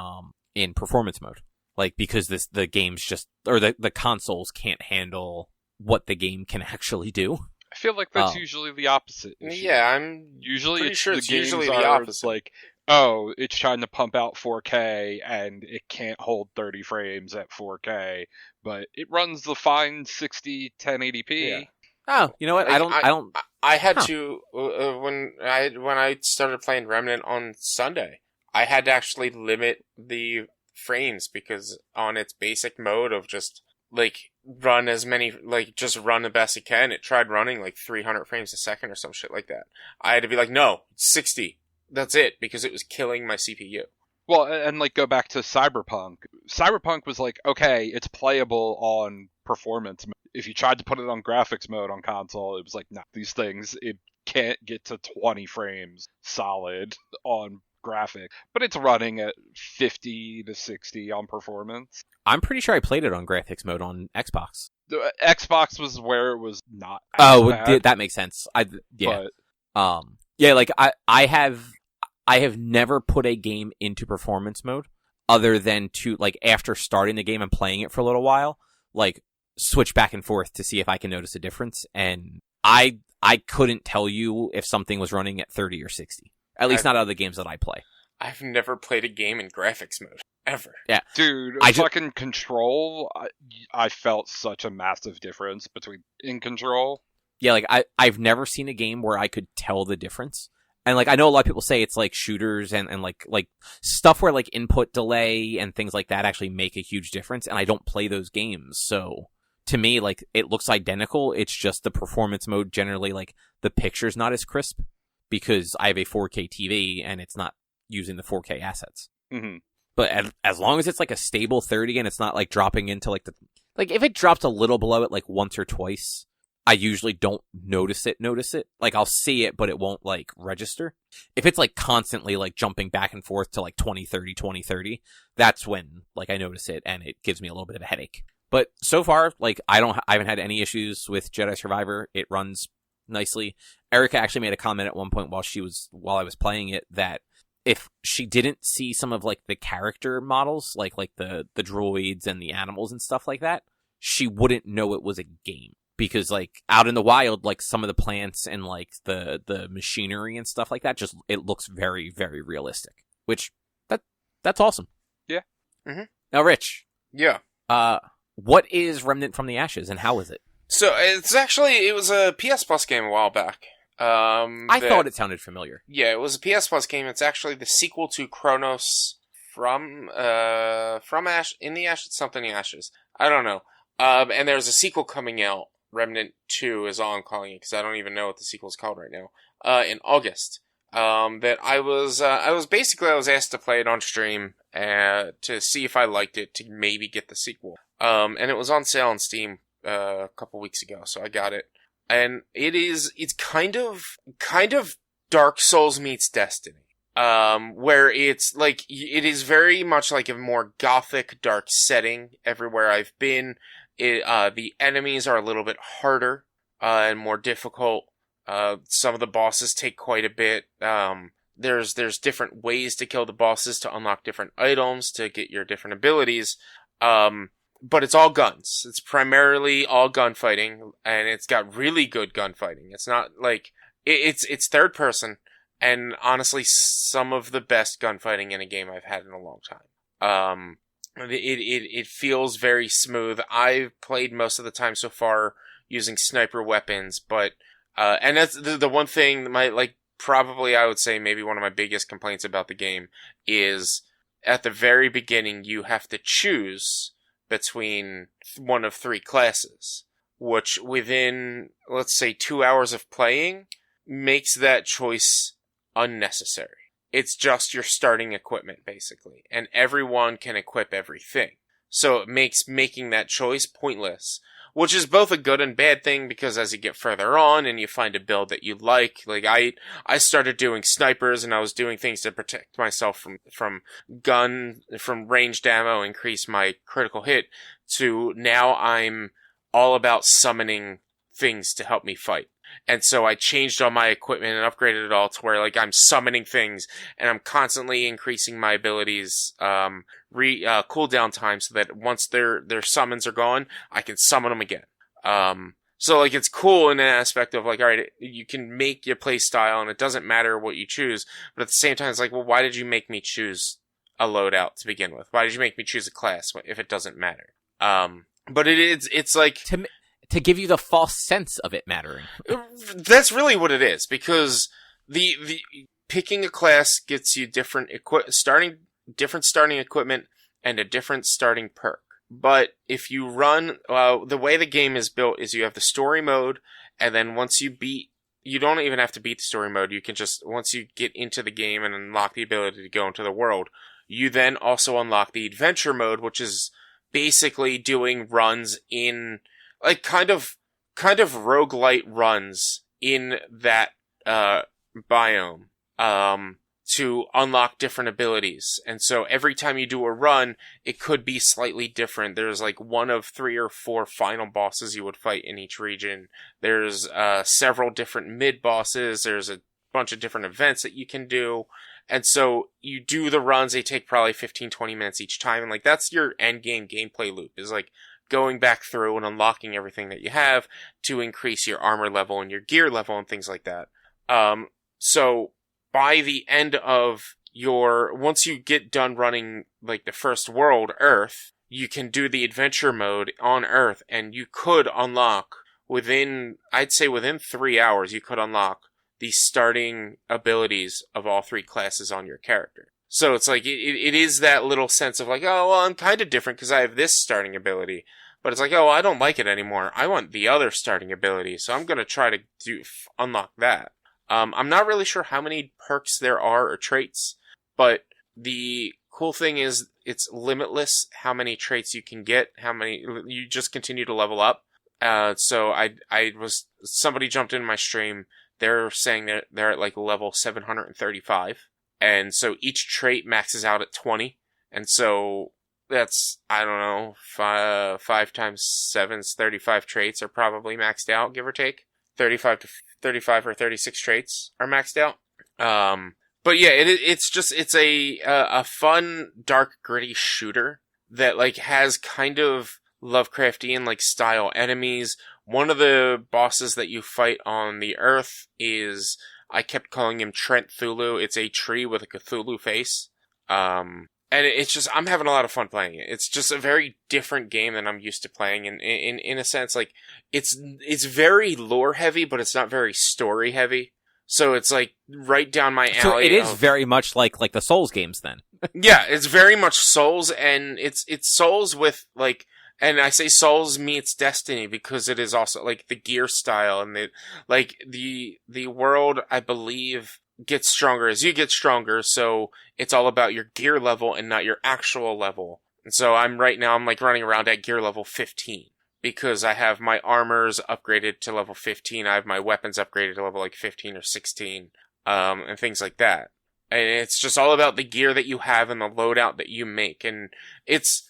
performance mode. Like, because the game's just, or the consoles can't handle what the game can actually do. I feel like that's usually the opposite issue. Yeah, I'm usually pretty sure it's usually the opposite. Like, oh, it's trying to pump out 4K and it can't hold 30 frames at 4K, but it runs the fine 60 1080p. Oh, you know what? Like, I don't. I had Huh. to when I started playing Remnant on Sunday. I had to actually limit the frames because on its basic mode of just like run as many just run the best it can. It tried running like 300 frames a second or some shit like that. I had to be like, no, 60. That's it, because it was killing my CPU. Well, and like go back to Cyberpunk. Cyberpunk was like, okay, it's playable on performance mode. If you tried to put it on graphics mode on console, it was like, no, these things, it can't get to 20 frames solid on graphic, but it's running at 50 to 60 on performance. I'm pretty sure I played it on graphics mode on Xbox. The Xbox was where it was not. Oh, bad, that makes sense. Yeah. But, Yeah, like I have never put a game into performance mode other than to, like, after starting the game and playing it for a little while, like, switch back and forth to see if I can notice a difference. And I couldn't tell you if something was running at 30 or 60. At least not out of the games that I play. I've never played a game in graphics mode. Ever. Yeah. Dude, fucking Control, I felt such a massive difference in Control. Yeah, like, I've never seen a game where I could tell the difference. And, like, I know a lot of people say it's like shooters and like stuff where, like, input delay and things like that actually make a huge difference, and I don't play those games. So to me, like, it looks identical. It's just the performance mode generally, like, the picture's not as crisp because I have a 4K TV and it's not using the 4K assets. Mm-hmm. But as long as it's like a stable 30 and it's not like dropping into like if it drops a little below it like once or twice, I usually don't notice it. Like, I'll see it, but it won't like register. If it's like constantly like jumping back and forth to like 2030, that's when like I notice it and it gives me a little bit of a headache. But so far, like, I haven't had any issues with Jedi Survivor. It runs nicely. Erica actually made a comment at one point while I was playing it that if she didn't see some of like the character models, like the droids and the animals and stuff like that, she wouldn't know it was a game. Because like out in the wild, like some of the plants and like the machinery and stuff like that, just it looks very, very realistic. Which that's awesome. Yeah. Mm-hmm. Now, Rich. Yeah. What is Remnant from the Ashes and how is it? So it was a PS Plus game a while back. I thought it sounded familiar. Yeah, it was a PS Plus game. It's actually the sequel to Chronos from Ash in the Ashes, something in the Ashes. I don't know. And there's a sequel coming out. Remnant 2 is all I'm calling it because I don't even know what the sequel is called right now. In August. That I was asked to play it on stream to see if I liked it, to maybe get the sequel. And it was on sale on Steam a couple weeks ago, so I got it. And it's kind of Dark Souls meets Destiny. Where it's like, it is very much like a more gothic, dark setting everywhere I've been. The enemies are a little bit harder, and more difficult. Some of the bosses take quite a bit. There's different ways to kill the bosses to unlock different items to get your different abilities. But it's all guns. It's primarily all gunfighting, and it's got really good gunfighting. It's not like it's third person, and honestly, some of the best gunfighting in a game I've had in a long time. It feels very smooth. I've played most of the time so far using sniper weapons, but and that's the one thing probably I would say maybe one of my biggest complaints about the game is at the very beginning you have to choose between one of three classes, which within, let's say, 2 hours of playing makes that choice unnecessary. It's just your starting equipment, basically, and everyone can equip everything. So it makes making that choice pointless, which is both a good and bad thing, because as you get further on and you find a build that you like I started doing snipers, and I was doing things to protect myself from ranged ammo, increase my critical hit, to now I'm all about summoning things to help me fight. And so I changed all my equipment and upgraded it all to where like I'm summoning things, and I'm constantly increasing my abilities, cooldown time, so that once their summons are gone, I can summon them again. So like it's cool in an aspect of like, all right, you can make your play style and it doesn't matter what you choose, but at the same time it's like, well, why did you make me choose a loadout to begin with? Why did you make me choose a class if it doesn't matter? But it's like to give you the false sense of it mattering. That's really what it is, because the picking a class gets you different starting equipment and a different starting perk. But if you run, the way the game is built is you have the story mode, and then once you don't even have to beat the story mode. You can just, once you get into the game and unlock the ability to go into the world, you then also unlock the adventure mode, which is basically doing runs in, like, kind of roguelite runs in that biome to unlock different abilities. And so every time you do a run, it could be slightly different. There's like one of 3 or 4 final bosses you would fight in each region. There's several different mid bosses. There's a bunch of different events that you can do. And so you do the runs, they take probably 15-20 minutes each time, and like that's your end game gameplay loop, is like going back through and unlocking everything that you have to increase your armor level and your gear level and things like that. So by the end of once you get done running like the first world, Earth, you can do the adventure mode on Earth, and you could unlock within 3 hours, you could unlock the starting abilities of all 3 classes on your character. So it's like, it is that little sense of like, oh, well, I'm kind of different because I have this starting ability. But it's like, oh, I don't like it anymore. I want the other starting ability, so I'm going to try to unlock that. I'm not really sure how many perks there are or traits, but the cool thing is it's limitless how many traits you can get, you just continue to level up. So somebody jumped in my stream. They're saying that they're at like level 735. And so each trait maxes out at 20. And so that's, I don't know, 5 times 7 is 35 traits are probably maxed out, give or take. 35 or 36 traits are maxed out. But yeah, it's a fun, dark, gritty shooter that like has kind of Lovecraftian like style enemies. One of the bosses that you fight on the Earth is, I kept calling him Trent Thulu. It's a tree with a Cthulhu face. And it's just, I'm having a lot of fun playing it. It's just a very different game than I'm used to playing. And in a sense, like, it's very lore heavy, but it's not very story heavy. So it's like right down my alley. So it is very much like the Souls games then. Yeah, it's very much Souls, and it's Souls with like, and I say Souls meets Destiny because it is also like the gear style and the world, I believe, gets stronger as you get stronger. So it's all about your gear level and not your actual level. And so I'm like running around at gear level 15 because I have my armors upgraded to level 15. I have my weapons upgraded to level like 15 or 16, and things like that. And it's just all about the gear that you have and the loadout that you make. And it's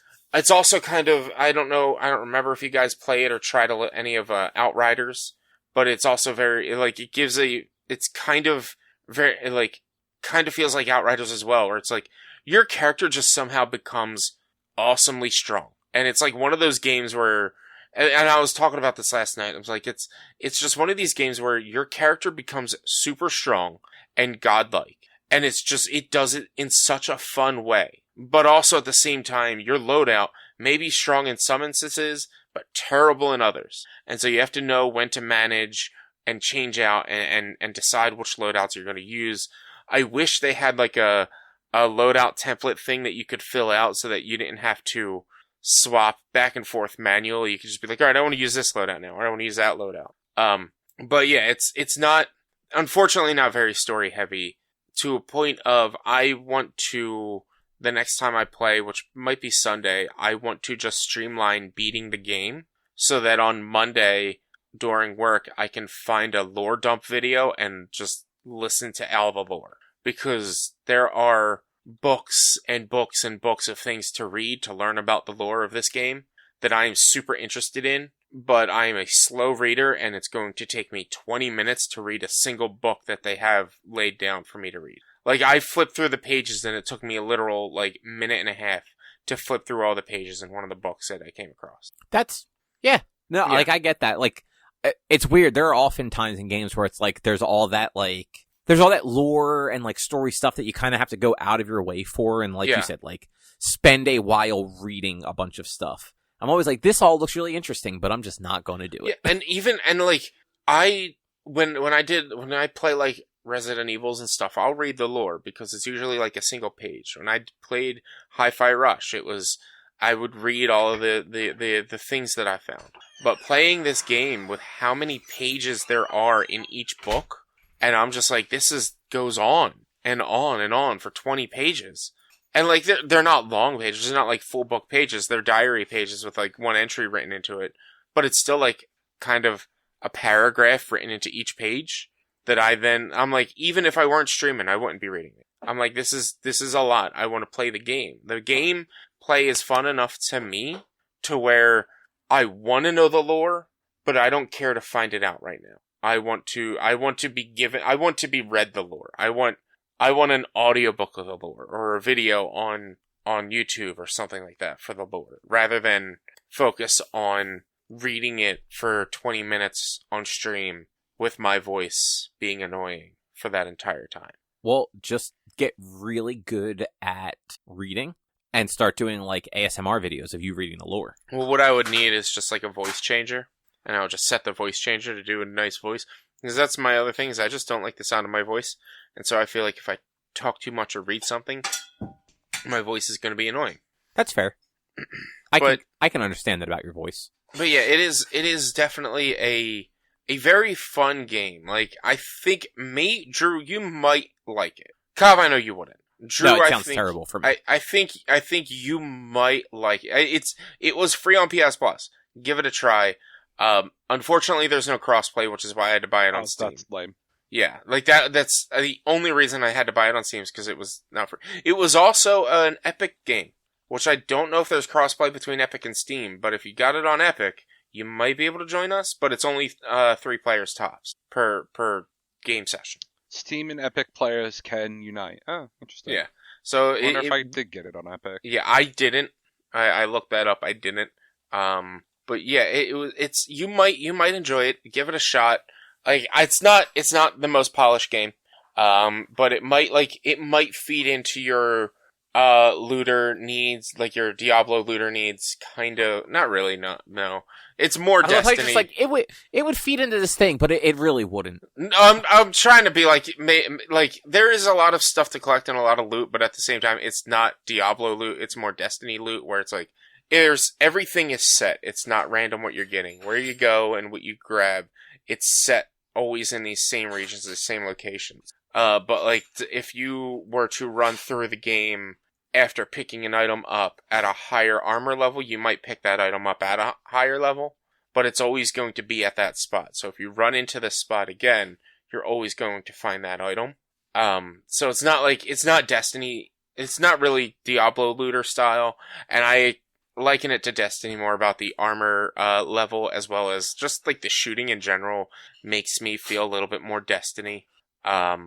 also kind of, I don't remember if you guys play it or try to any of Outriders, but it's also very, like, it's kind of very, like, kind of feels like Outriders as well, where it's like, your character just somehow becomes awesomely strong. And it's like one of those games where, and I was talking about this last night, I was like, it's just one of these games where your character becomes super strong and godlike. And it's just, it does it in such a fun way. But also at the same time, your loadout may be strong in some instances, but terrible in others. And so you have to know when to manage and change out and decide which loadouts you're going to use. I wish they had like a loadout template thing that you could fill out so that you didn't have to swap back and forth manually. You could just be like, all right, I want to use this loadout now, or I want to use that loadout. But yeah, it's not, unfortunately not very story heavy, to a point of I want to, the next time I play, which might be Sunday, I want to just streamline beating the game so that on Monday during work, I can find a lore dump video and just listen to all the lore. Because there are books and books and books of things to read to learn about the lore of this game that I am super interested in, but I am a slow reader and it's going to take me 20 minutes to read a single book that they have laid down for me to read. Like, I flipped through the pages and it took me a literal, like, minute and a half to flip through all the pages in one of the books that I came across. Yeah. Like, I get that. Like, it's weird. There are often times in games where it's like, there's all that lore and, like, story stuff that you kind of have to go out of your way for. And like you said, like, spend a while reading a bunch of stuff. I'm always like, this all looks really interesting, but I'm just not going to do it. Yeah, and like when I play like Resident Evils and stuff, I'll read the lore because it's usually like a single page. When I played Hi-Fi Rush, I would read all of the things that I found. But playing this game with how many pages there are in each book, and I'm just like, goes on and on and on for 20 pages. And like they're not long pages, they're not like full book pages, they're diary pages with like one entry written into it. But it's still like kind of a paragraph written into each page that I'm like, even if I weren't streaming, I wouldn't be reading it. I'm like, this is a lot. I want to play the game. The game play is fun enough to me to where I want to know the lore, but I don't care to find it out right now. I want to be read the lore. I want an audiobook of the lore or a video on YouTube or something like that for the lore, rather than focus on reading it for 20 minutes on stream with my voice being annoying for that entire time. Well, just get really good at reading and start doing like ASMR videos of you reading the lore. Well, what I would need is just like a voice changer, and I would just set the voice changer to do a nice voice. Because that's my other thing, is I just don't like the sound of my voice. And so I feel like if I talk too much or read something, my voice is going to be annoying. That's fair. I can understand that about your voice. But yeah, it is definitely a very fun game. Like, I think, Drew, you might like it. Kav, I know you wouldn't. Drew, no, it sounds terrible for me. I think you might like it. It was free on PS Plus. Give it a try. Unfortunately, there's no crossplay, which is why I had to buy it on Steam. That's lame. Yeah, like that's the only reason I had to buy it on Steam, is because it was not free. It was also an Epic game, which I don't know if there's crossplay between Epic and Steam, but if you got it on Epic, you might be able to join us, but it's only 3 players tops per game session. Steam and Epic players can unite. Oh, interesting. Yeah. So I wonder if I did get it on Epic. Yeah, I didn't. I looked that up. I didn't. But yeah, it's you might enjoy it. Give it a shot. Like, it's not the most polished game. But it might feed into your looter needs, like your Diablo looter needs, kind of. Not really. No. It's more Destiny. Just like it would feed into this thing, but it really wouldn't. I'm trying to be like there is a lot of stuff to collect and a lot of loot, but at the same time, it's not Diablo loot. It's more Destiny loot, where it's like everything is set. It's not random what you're getting, where you go and what you grab. It's set always in these same regions, the same locations. But like if you were to run through the game after picking an item up at a higher armor level, you might pick that item up at a higher level, but it's always going to be at that spot. So if you run into this spot again, you're always going to find that item. So it's not Destiny, it's not really Diablo looter style, and I liken it to Destiny more about the armor level, as well as just like the shooting in general makes me feel a little bit more Destiny. But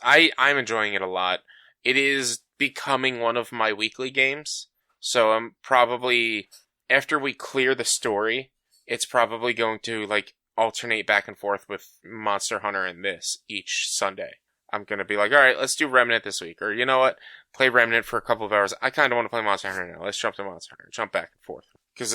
I'm enjoying it a lot. It is becoming one of my weekly games, so I'm probably, after we clear the story, it's probably going to like alternate back and forth with Monster Hunter and this each Sunday. I'm going to be like, alright, let's do Remnant this week, or you know what, play Remnant for a couple of hours. I kind of want to play Monster Hunter now. Let's jump to Monster Hunter, jump back and forth. Because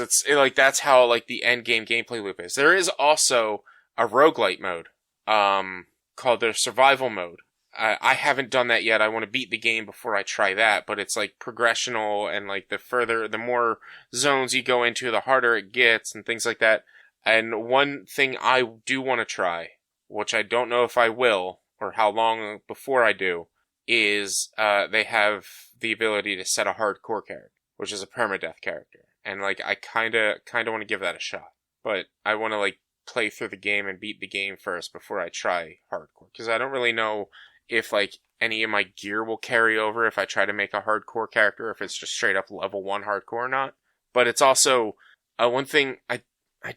that's how like the end game gameplay loop is. There is also a roguelite mode, called the survival mode. I haven't done that yet. I want to beat the game before I try that, but it's like progressional, and like the more zones you go into, the harder it gets and things like that. And one thing I do want to try, which I don't know if I will or how long before I do, is they have the ability to set a hardcore character, which is a permadeath character. And like I kind of want to give that a shot, but I want to like play through the game and beat the game first before I try hardcore, because I don't really know if like any of my gear will carry over if I try to make a hardcore character, if it's just straight up level 1 hardcore or not. But it's also one thing I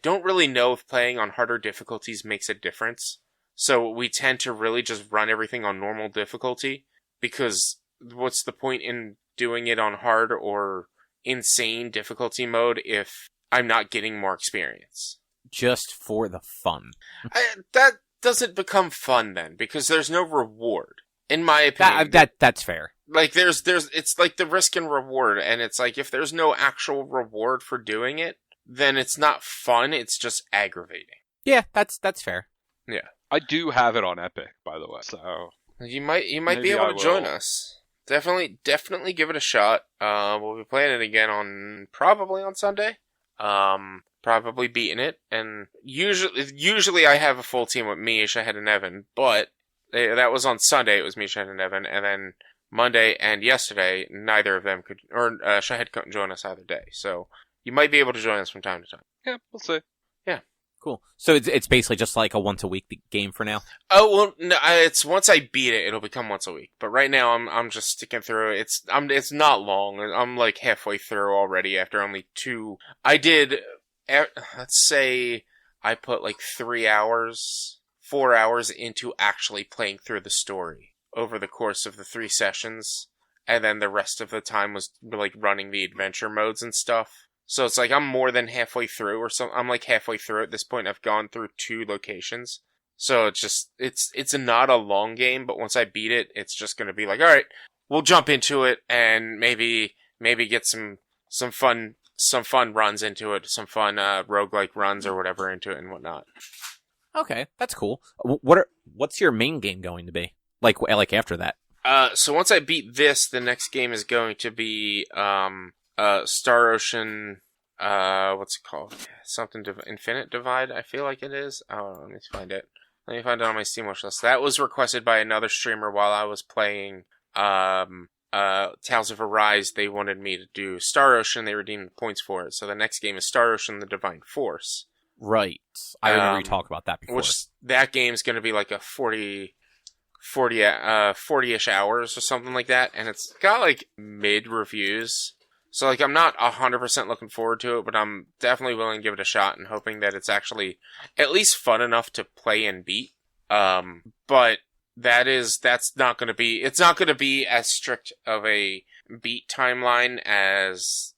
don't really know if playing on harder difficulties makes a difference. So we tend to really just run everything on normal difficulty, because what's the point in doing it on hard or insane difficulty mode if I'm not getting more experience? Just for the fun. That doesn't become fun then, because there's no reward, in my opinion. That's fair. Like it's like the risk and reward, and it's like if there's no actual reward for doing it, then it's not fun. It's just aggravating. Yeah, that's fair. Yeah, I do have it on Epic, by the way, so you might be Maybe able I to join will. us. Definitely give it a shot. We'll be playing it again probably on Sunday. Probably beating it, and usually I have a full team with me, Shahid, and Evan, but that was on Sunday. It was me, Shahid, and Evan, and then Monday and yesterday, neither of them could, or Shahid couldn't join us either day. So you might be able to join us from time to time. yeah, we'll see. Cool. So it's basically just like a once a week game for now. Oh well, no, it's once I beat it, it'll become once a week. But right now, I'm just sticking through it. It's not long. I'm like halfway through already after only 2. I did, let's say, I put like 4 hours into actually playing through the story over the course of the 3 sessions, and then the rest of the time was like running the adventure modes and stuff. So it's like I'm more than halfway through, or so. I'm like halfway through at this point. I've gone through 2 locations, so it's not a long game. But once I beat it, it's just going to be like, all right, we'll jump into it and maybe get some fun runs into it, some fun roguelike runs or whatever into it and whatnot. Okay, that's cool. What's your main game going to be? Like after that? So once I beat this, the next game is going to be Star Ocean, what's it called? Something Infinite Divide, I feel like it is. Oh, let me find it. Let me find it on my Steam watch list. That was requested by another streamer while I was playing Tales of Arise. They wanted me to do Star Ocean. They redeemed points for it. So the next game is Star Ocean: The Divine Force. Right. I remember you talked about that before. Which that game's going to be like a 40-ish hours or something like that, and it's got like mid reviews. So like I'm not 100% looking forward to it, but I'm definitely willing to give it a shot and hoping that it's actually at least fun enough to play and beat. But that's not going to be, it's not going to be as strict of a beat timeline as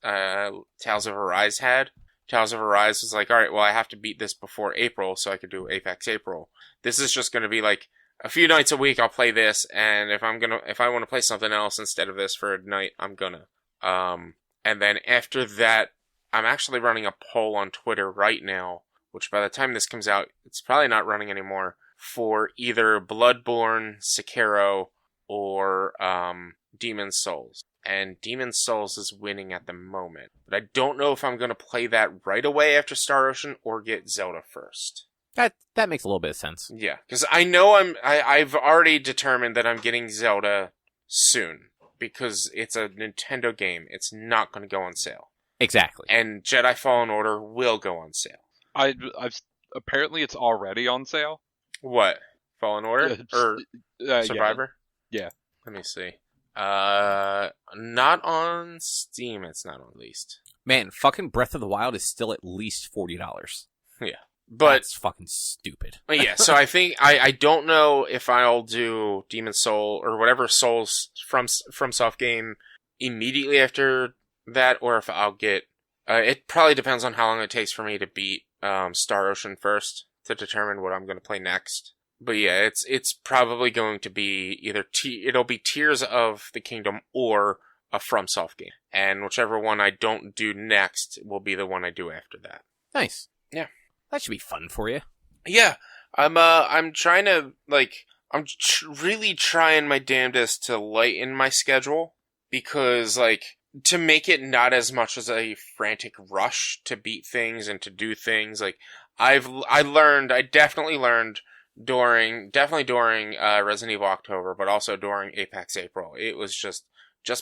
Tales of Arise had. Tales of Arise was like, all right, well, I have to beat this before April so I could do Apex April. This is just going to be like a few nights a week I'll play this, and if I want to play something else instead of this for a night, I'm gonna. And then after that, I'm actually running a poll on Twitter right now, which by the time this comes out, it's probably not running anymore, for either Bloodborne, Sekiro, or Demon's Souls. And Demon's Souls is winning at the moment. But I don't know if I'm going to play that right away after Star Ocean or get Zelda first. That makes a little bit of sense. Yeah, because I know I've already determined that I'm getting Zelda soon. Because it's a Nintendo game. It's not going to go on sale. Exactly. And Jedi Fallen Order will go on sale. I've apparently it's already on sale. What? Fallen Order? Or Survivor? Yeah. Let me see. Not on Steam, it's not on released. Man, fucking Breath of the Wild is still at least $40. Yeah. But that's fucking stupid. Yeah, so I think I don't know if I'll do Demon's Soul or whatever Souls from Soft game immediately after that, or if I'll get. It probably depends on how long it takes for me to beat Star Ocean first to determine what I'm going to play next. But yeah, it's probably going to be either it'll be Tears of the Kingdom or a FromSoft game, and whichever one I don't do next will be the one I do after that. Nice. Yeah. That should be fun for you. Yeah, I'm trying to, like, really trying my damnedest to lighten my schedule, because, like, to make it not as much as a frantic rush to beat things and to do things, like, I definitely learned during Resident Evil October, but also during Apex April. It was just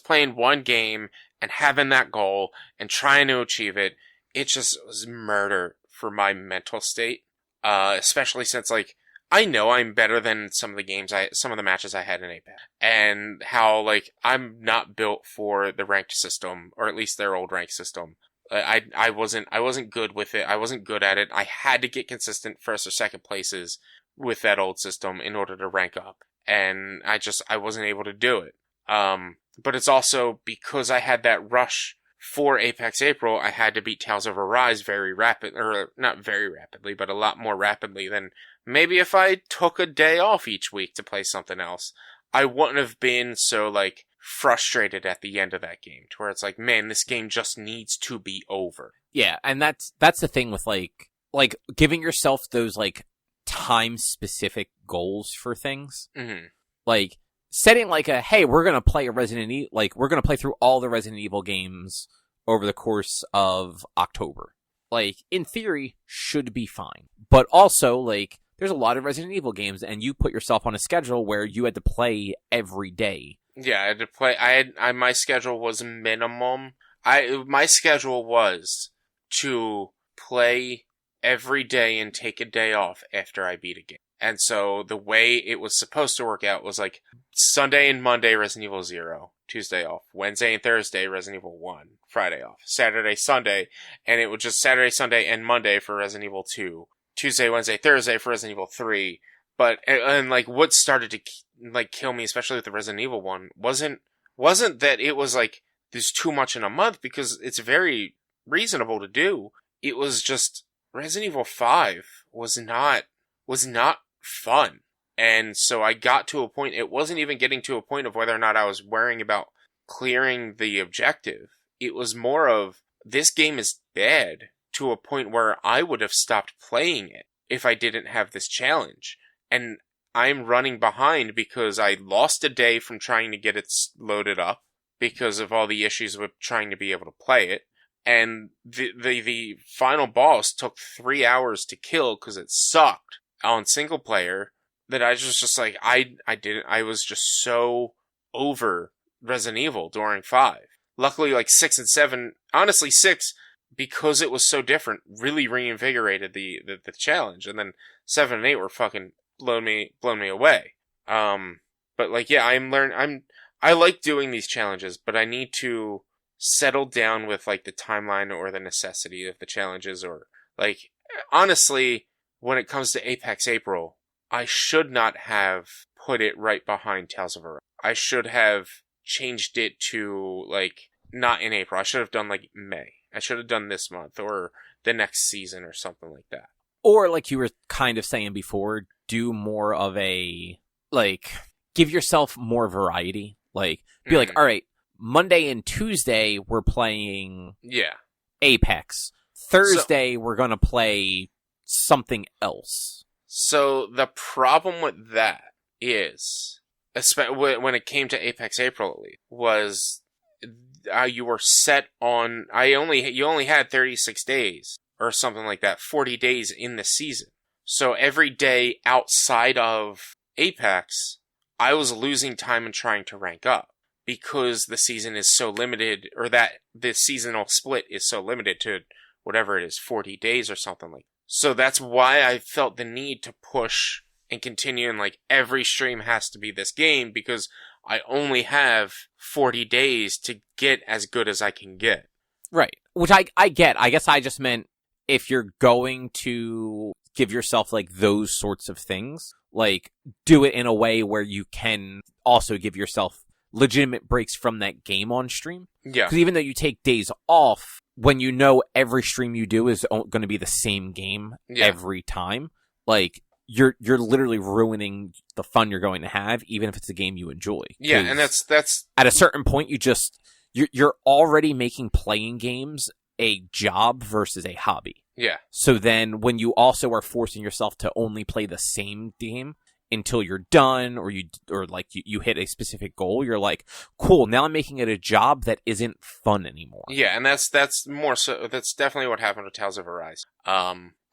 playing one game and having that goal and trying to achieve it. It just was murder for my mental state, especially since, like, I know I'm better than some of the matches I had in Apex, and how, like, I'm not built for the ranked system, or at least their old ranked system. I wasn't good with it. I wasn't good at it. I had to get consistent first or second places with that old system in order to rank up, and I wasn't able to do it. But it's also because I had that rush for Apex April, I had to beat Tales of Arise not very rapidly, but a lot more rapidly than maybe if I took a day off each week to play something else. I wouldn't have been so, like, frustrated at the end of that game, to where it's like, man, this game just needs to be over. Yeah, and that's the thing with like giving yourself those like time specific goals for things. Mm-hmm. Like setting like hey, we're gonna play we're gonna play through all the Resident Evil games over the course of October. Like, in theory, should be fine. But also, like, there's a lot of Resident Evil games, and you put yourself on a schedule where you had to play every day. Yeah, I had to play. My schedule was minimum. My schedule was to play every day and take a day off after I beat a game. And so the way it was supposed to work out was like Sunday and Monday, Resident Evil 0. Tuesday off. Wednesday and Thursday, Resident Evil 1. Friday off. Saturday, Sunday, and it was just Saturday, Sunday, and Monday for Resident Evil 2. Tuesday, Wednesday, Thursday for Resident Evil 3. But, and like, what started to, like, kill me, especially with the Resident Evil one, wasn't that it was like, there's too much in a month, because it's very reasonable to do. It was just, Resident Evil 5 was not fun. And so I got to a point, it wasn't even getting to a point of whether or not I was worrying about clearing the objective. It was more of, this game is bad, to a point where I would have stopped playing it if I didn't have this challenge. And I'm running behind because I lost a day from trying to get it loaded up because of all the issues with trying to be able to play it. And the final boss took 3 hours to kill because it sucked on single player. That I was just like, I was just so over Resident Evil during 5. Luckily, like 6 and 7, honestly 6, because it was so different, really reinvigorated the challenge. And then 7 and 8 were fucking blown me away. But like, yeah, I like doing these challenges, but I need to settle down with like the timeline or the necessity of the challenges, or like, honestly, when it comes to Apex April, I should not have put it right behind Tales of Arise. I should have changed it to, like, not in April. I should have done, like, May. I should have done this month or the next season or something like that. Or, like you were kind of saying before, do more of a, like, give yourself more variety. Like, be like, all right, Monday and Tuesday we're playing Apex. Thursday we're going to play something else. So the problem with that is, when it came to Apex April, at least, was you were set on. You only had 36 days or something like that, 40 days in the season. So every day outside of Apex, I was losing time and trying to rank up because the season is so limited, or that the seasonal split is so limited to whatever it is, 40 days or something like that. So that's why I felt the need to push and continue, and like every stream has to be this game, because I only have 40 days to get as good as I can get. Right. Which I get. I guess I just meant if you're going to give yourself like those sorts of things, like do it in a way where you can also give yourself legitimate breaks from that game on stream. Yeah. Because even though you take days off, when you know every stream you do is going to be the same game every time, like you're literally ruining the fun you're going to have, even if it's a game you enjoy. Yeah, and that's at a certain point you're already making playing games a job versus a hobby. Yeah. So then when you also are forcing yourself to only play the same game until you're done, or you hit a specific goal, you're like, cool, now I'm making it a job that isn't fun anymore. Yeah, and that's more so, that's definitely what happened with Tales of Arise.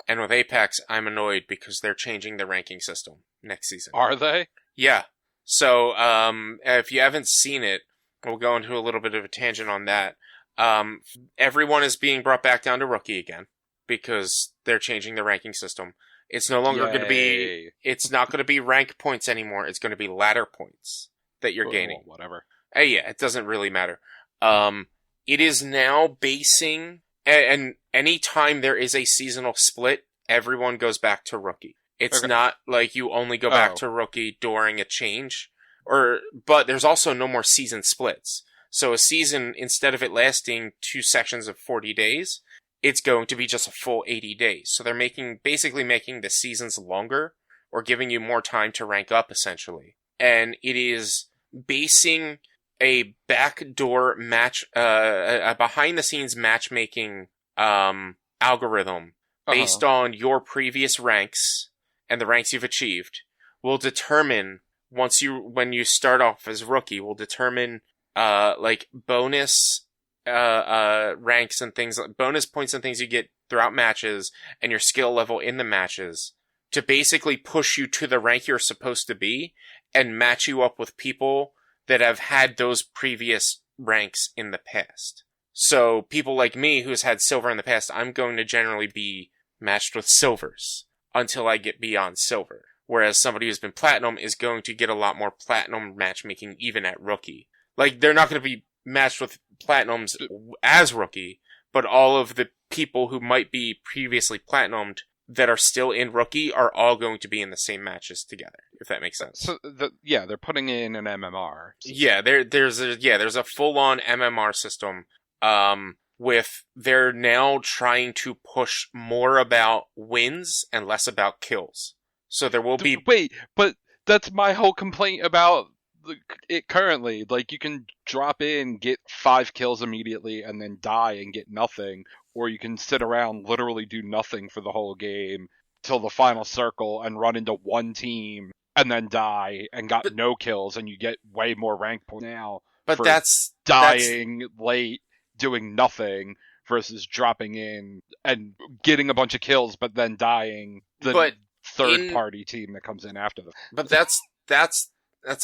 And with Apex, I'm annoyed because they're changing the ranking system next season. Are they? Yeah. So, if you haven't seen it, we'll go into a little bit of a tangent on that. Everyone is being brought back down to rookie again because they're changing the ranking system. It's no longer going to be, it's not going to be rank points anymore. It's going to be ladder points that you're gaining. Whatever. Yeah, it doesn't really matter. It is now basing, and anytime there is a seasonal split, everyone goes back to rookie. It's not like you only go back to rookie during a change, but there's also no more season splits. So a season, instead of it lasting 2 sections of 40 days, it's going to be just a full 80 days. So they're basically making the seasons longer, or giving you more time to rank up, essentially. And it is basing a backdoor match, a behind the scenes matchmaking algorithm based on your previous ranks and the ranks you've achieved will determine when you start off as rookie, will determine like bonus ranks and things, bonus points and things you get throughout matches and your skill level in the matches to basically push you to the rank you're supposed to be and match you up with people that have had those previous ranks in the past. So people like me who's had silver in the past, I'm going to generally be matched with silvers until I get beyond silver. Whereas somebody who's been platinum is going to get a lot more platinum matchmaking even at rookie. Like, they're not going to be matched with platinums as rookie, but all of the people who might be previously platinumed that are still in rookie are all going to be in the same matches together, if that makes sense. So they're putting in an MMR. Yeah, there's a full-on MMR system. They're now trying to push more about wins and less about kills. So there will be... Wait, but that's my whole complaint about it currently. Like, you can drop in, get 5 kills immediately, and then die and get nothing. Or you can sit around, literally do nothing for the whole game till the final circle and run into one team and then die and got no kills, and you get way more rank points now. But that's dying late, doing nothing, versus dropping in and getting a bunch of kills, but then dying the third-party team that comes in after them. But that's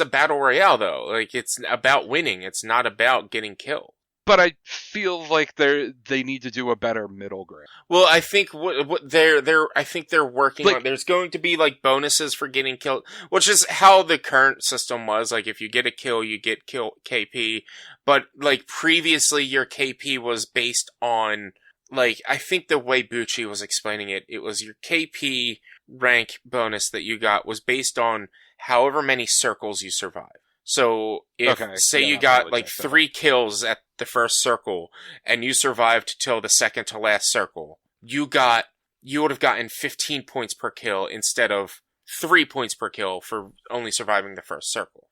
a battle royale, though. Like, it's about winning. It's not about getting killed. But I feel like they need to do a better middle ground. Well, I think they're working on. There's going to be like bonuses for getting killed, which is how the current system was. Like, if you get a kill, you get KP. But like previously, your KP was based on, like, I think the way Bucci was explaining it, it was your KP rank bonus that you got was based on however many circles you survive. So if you got like 3 kills at the first circle and you survived till the second to last circle, you would have gotten 15 points per kill instead of 3 points per kill for only surviving the first circle.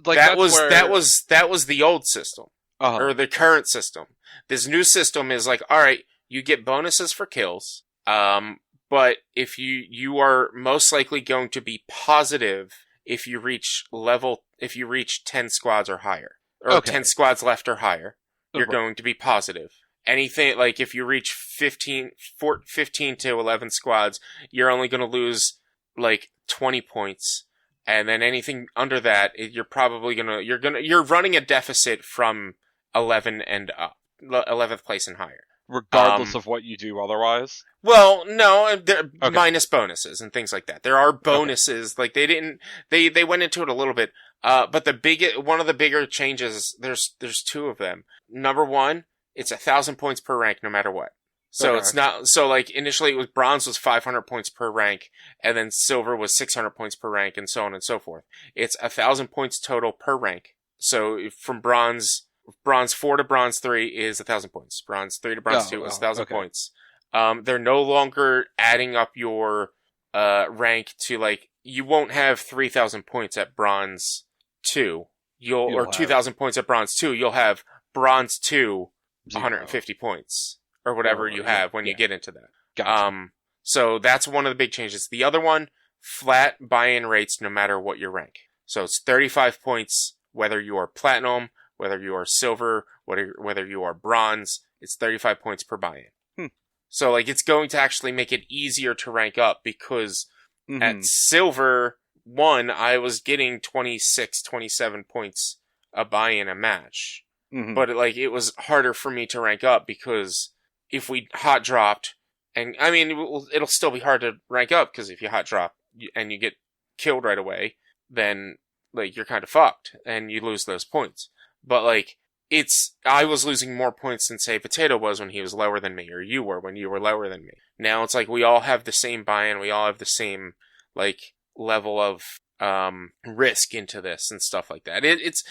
Like, that was the old system or the current system. This new system is like, all right, you get bonuses for kills, but if you are most likely going to be positive if you reach 10 squads or higher, or 10 squads left or higher, you're going to be positive. Anything, like, if you reach 15 to 11 squads, you're only going to lose, like, 20 points. And then anything under that, you're running a deficit from 11 and up, 11th place and higher. Regardless of what you do otherwise? Well, no, minus bonuses and things like that. There are bonuses, like they went into it a little bit, but one of the bigger changes, there's 2 of them. Number 1, it's 1,000 points per rank no matter what. So it's not, so like initially it was bronze was 500 points per rank, and then silver was 600 points per rank, and so on and so forth. It's 1,000 points total per rank. So from bronze 4 to bronze 3 is 1,000 points. Bronze 3 to bronze 2 is 1,000 points. They're no longer adding up your rank to, like, you won't have 3,000 points at bronze 2. Or 2,000 points at bronze 2. You'll have bronze 2, 150 points. Or whatever you have when you get into that. Gotcha. So that's one of the big changes. The other one, flat buy-in rates no matter what your rank. So it's 35 points whether you are platinum, whether you are silver, whether you are bronze. It's 35 points per buy-in. So, like, it's going to actually make it easier to rank up because at silver 1, I was getting 26, 27 points a buy-in a match. But, like, it was harder for me to rank up because if we hot dropped, and I mean, it'll still be hard to rank up because if you hot drop and you get killed right away, then, like, you're kind of fucked and you lose those points. But, like, I was losing more points than, say, Potato was when he was lower than me, or you were when you were lower than me. Now it's like we all have the same buy-in, we all have the same, like, level of risk into this and stuff like that. It's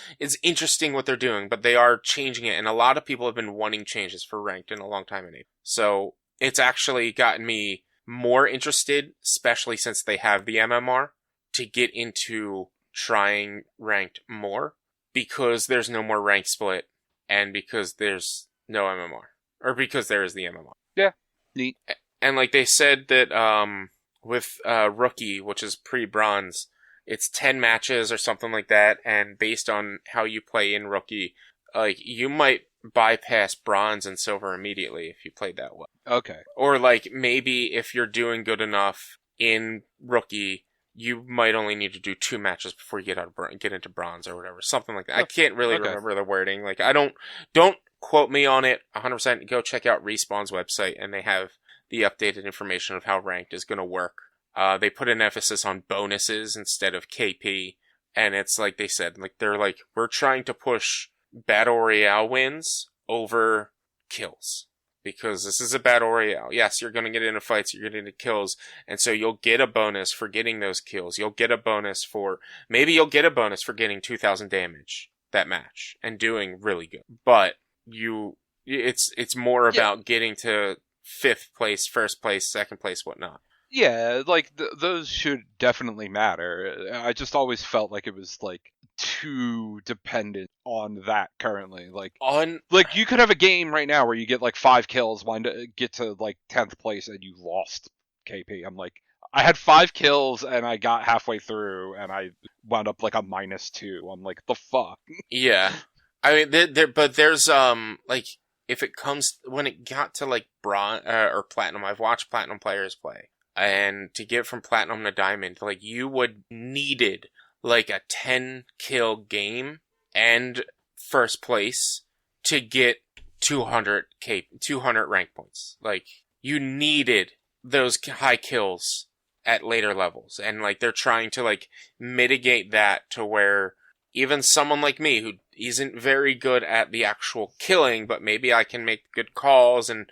interesting what they're doing, but they are changing it, and a lot of people have been wanting changes for ranked in a long time in it. So it's actually gotten me more interested, especially since they have the MMR, to get into trying ranked more. because there's no more rank split, and because there's no MMR. Or because there is the MMR. Yeah, neat. And like they said that with Rookie, which is pre-bronze, it's 10 matches or something like that, and based on how you play in Rookie, like you might bypass bronze and silver immediately if you played that way. Okay. Or like maybe if you're doing good enough in Rookie, you might only need to do 2 matches before you get into bronze or whatever, something like that. I can't really remember the wording. Like I don't quote me on it 100%. Go check out Respawn's website, and they have the updated information of how ranked is going to work. They put an emphasis on bonuses instead of KP, and it's like they said, like they're like, we're trying to push Battle Royale wins over kills. Because this is a Battle Royale. Yes, you're going to get into fights, you're getting into kills, and so you'll get a bonus for getting those kills. You'll get a bonus for getting 2,000 damage that match and doing really good. But it's more about getting to 5th place, 1st place, 2nd place, whatnot. Yeah, like those should definitely matter. I just always felt like it was like too dependent on that currently. Like you could have a game right now where you get like 5 kills, get to like 10th place, and you lost KP. I'm like, I had 5 kills and I got halfway through and I wound up like a -2. I'm like, the fuck. Yeah, I mean, but there's like if it comes when it got to like bronze or platinum, I've watched platinum players play. And to get from platinum to diamond, like you would needed like a 10 kill game and 1st place to get 200 rank points. Like you needed those high kills at later levels, and like they're trying to like mitigate that to where even someone like me who isn't very good at the actual killing, but maybe I can make good calls and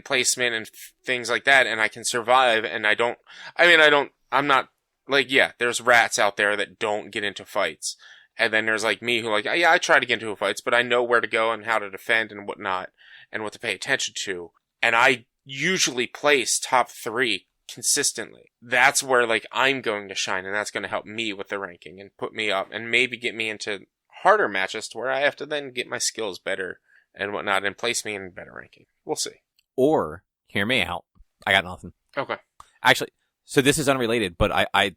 placement and things like that, and I can survive, and I'm not, like, yeah, there's rats out there that don't get into fights, and then there's, like, me who, like, yeah, I try to get into fights, but I know where to go and how to defend and whatnot, and what to pay attention to, and I usually place top 3 consistently. That's where, like, I'm going to shine, and that's going to help me with the ranking, and put me up, and maybe get me into harder matches to where I have to then get my skills better and whatnot, and place me in better ranking. We'll see. Or, hear me out. I got nothing. Okay. Actually, so this is unrelated, but I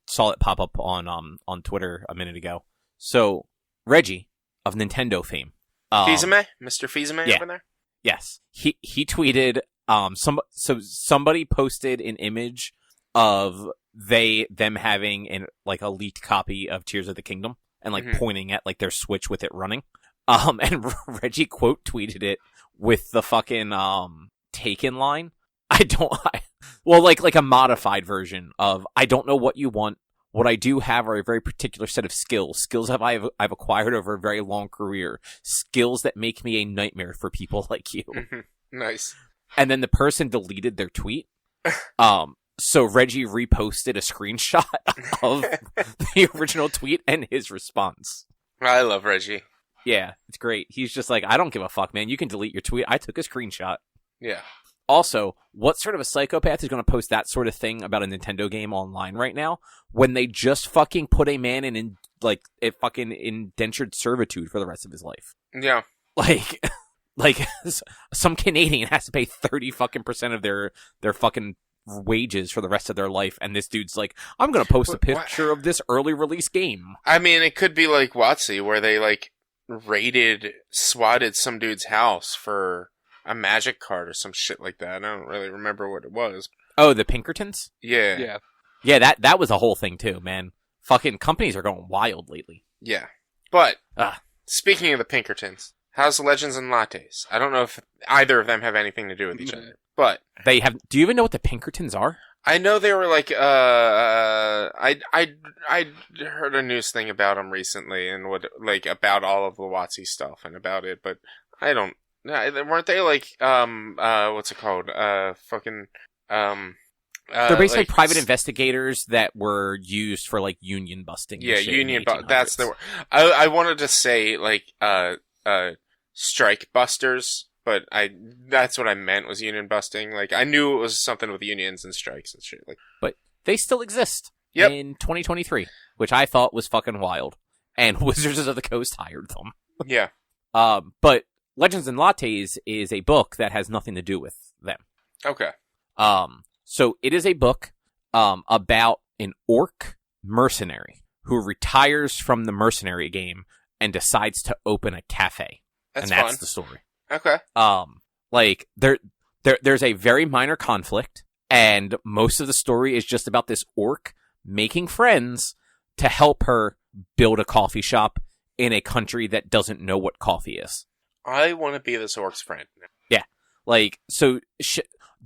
saw it pop up on Twitter a minute ago. So, Reggie of Nintendo fame. Fizeme? Mr. Fizeme over there? Yes. He tweeted, somebody posted an image of them having a leaked copy of Tears of the Kingdom and pointing at like their Switch with it running. And Reggie quote tweeted it with the fucking Taken line. Like a modified version of, I don't know what you want. What I do have are a very particular set of skills I've acquired over a very long career, skills that make me a nightmare for people like you. Nice. And then the person deleted their tweet. So Reggie reposted a screenshot of the original tweet and his response. I love Reggie. Yeah, it's great. He's just like, I don't give a fuck, man. You can delete your tweet. I took a screenshot. Yeah. Also, what sort of a psychopath is going to post that sort of thing about a Nintendo game online right now when they just fucking put a man in a fucking indentured servitude for the rest of his life? Yeah. Like some Canadian has to pay 30% of their fucking wages for the rest of their life, and this dude's like, I'm going to post a picture of this early release game. I mean, it could be like WotC, where they swatted some dude's house for a magic card or some shit like that. I don't really remember what it was. Oh, the Pinkertons? Yeah. Yeah, that was a whole thing too, man. Fucking companies are going wild lately. Yeah. But, speaking of the Pinkertons, how's Legends and Lattes? I don't know if either of them have anything to do with each other, but... They have... Do you even know what the Pinkertons are? I know they were like, I heard a news thing about them recently and about all of the WotC stuff and about it, but I don't... Weren't they like, what's it called? They're basically private investigators that were used for like union busting. Yeah, union that's the word. I wanted to say strike busters, but that's what I meant was union busting. Like I knew it was something with unions and strikes and shit. Like, but they still exist. Yep. In 2023, which I thought was fucking wild. and Wizards of the Coast hired them. Yeah. But Legends and Lattes is a book that has nothing to do with them. Okay. So it is a book about an orc mercenary who retires from the mercenary game and decides to open a cafe. That's and that's fun. the story. Okay. Like there's a very minor conflict, and most of the story is just about this orc making friends to help her build a coffee shop in a country that doesn't know what coffee is. I want to be this orc's friend. Yeah. Like, so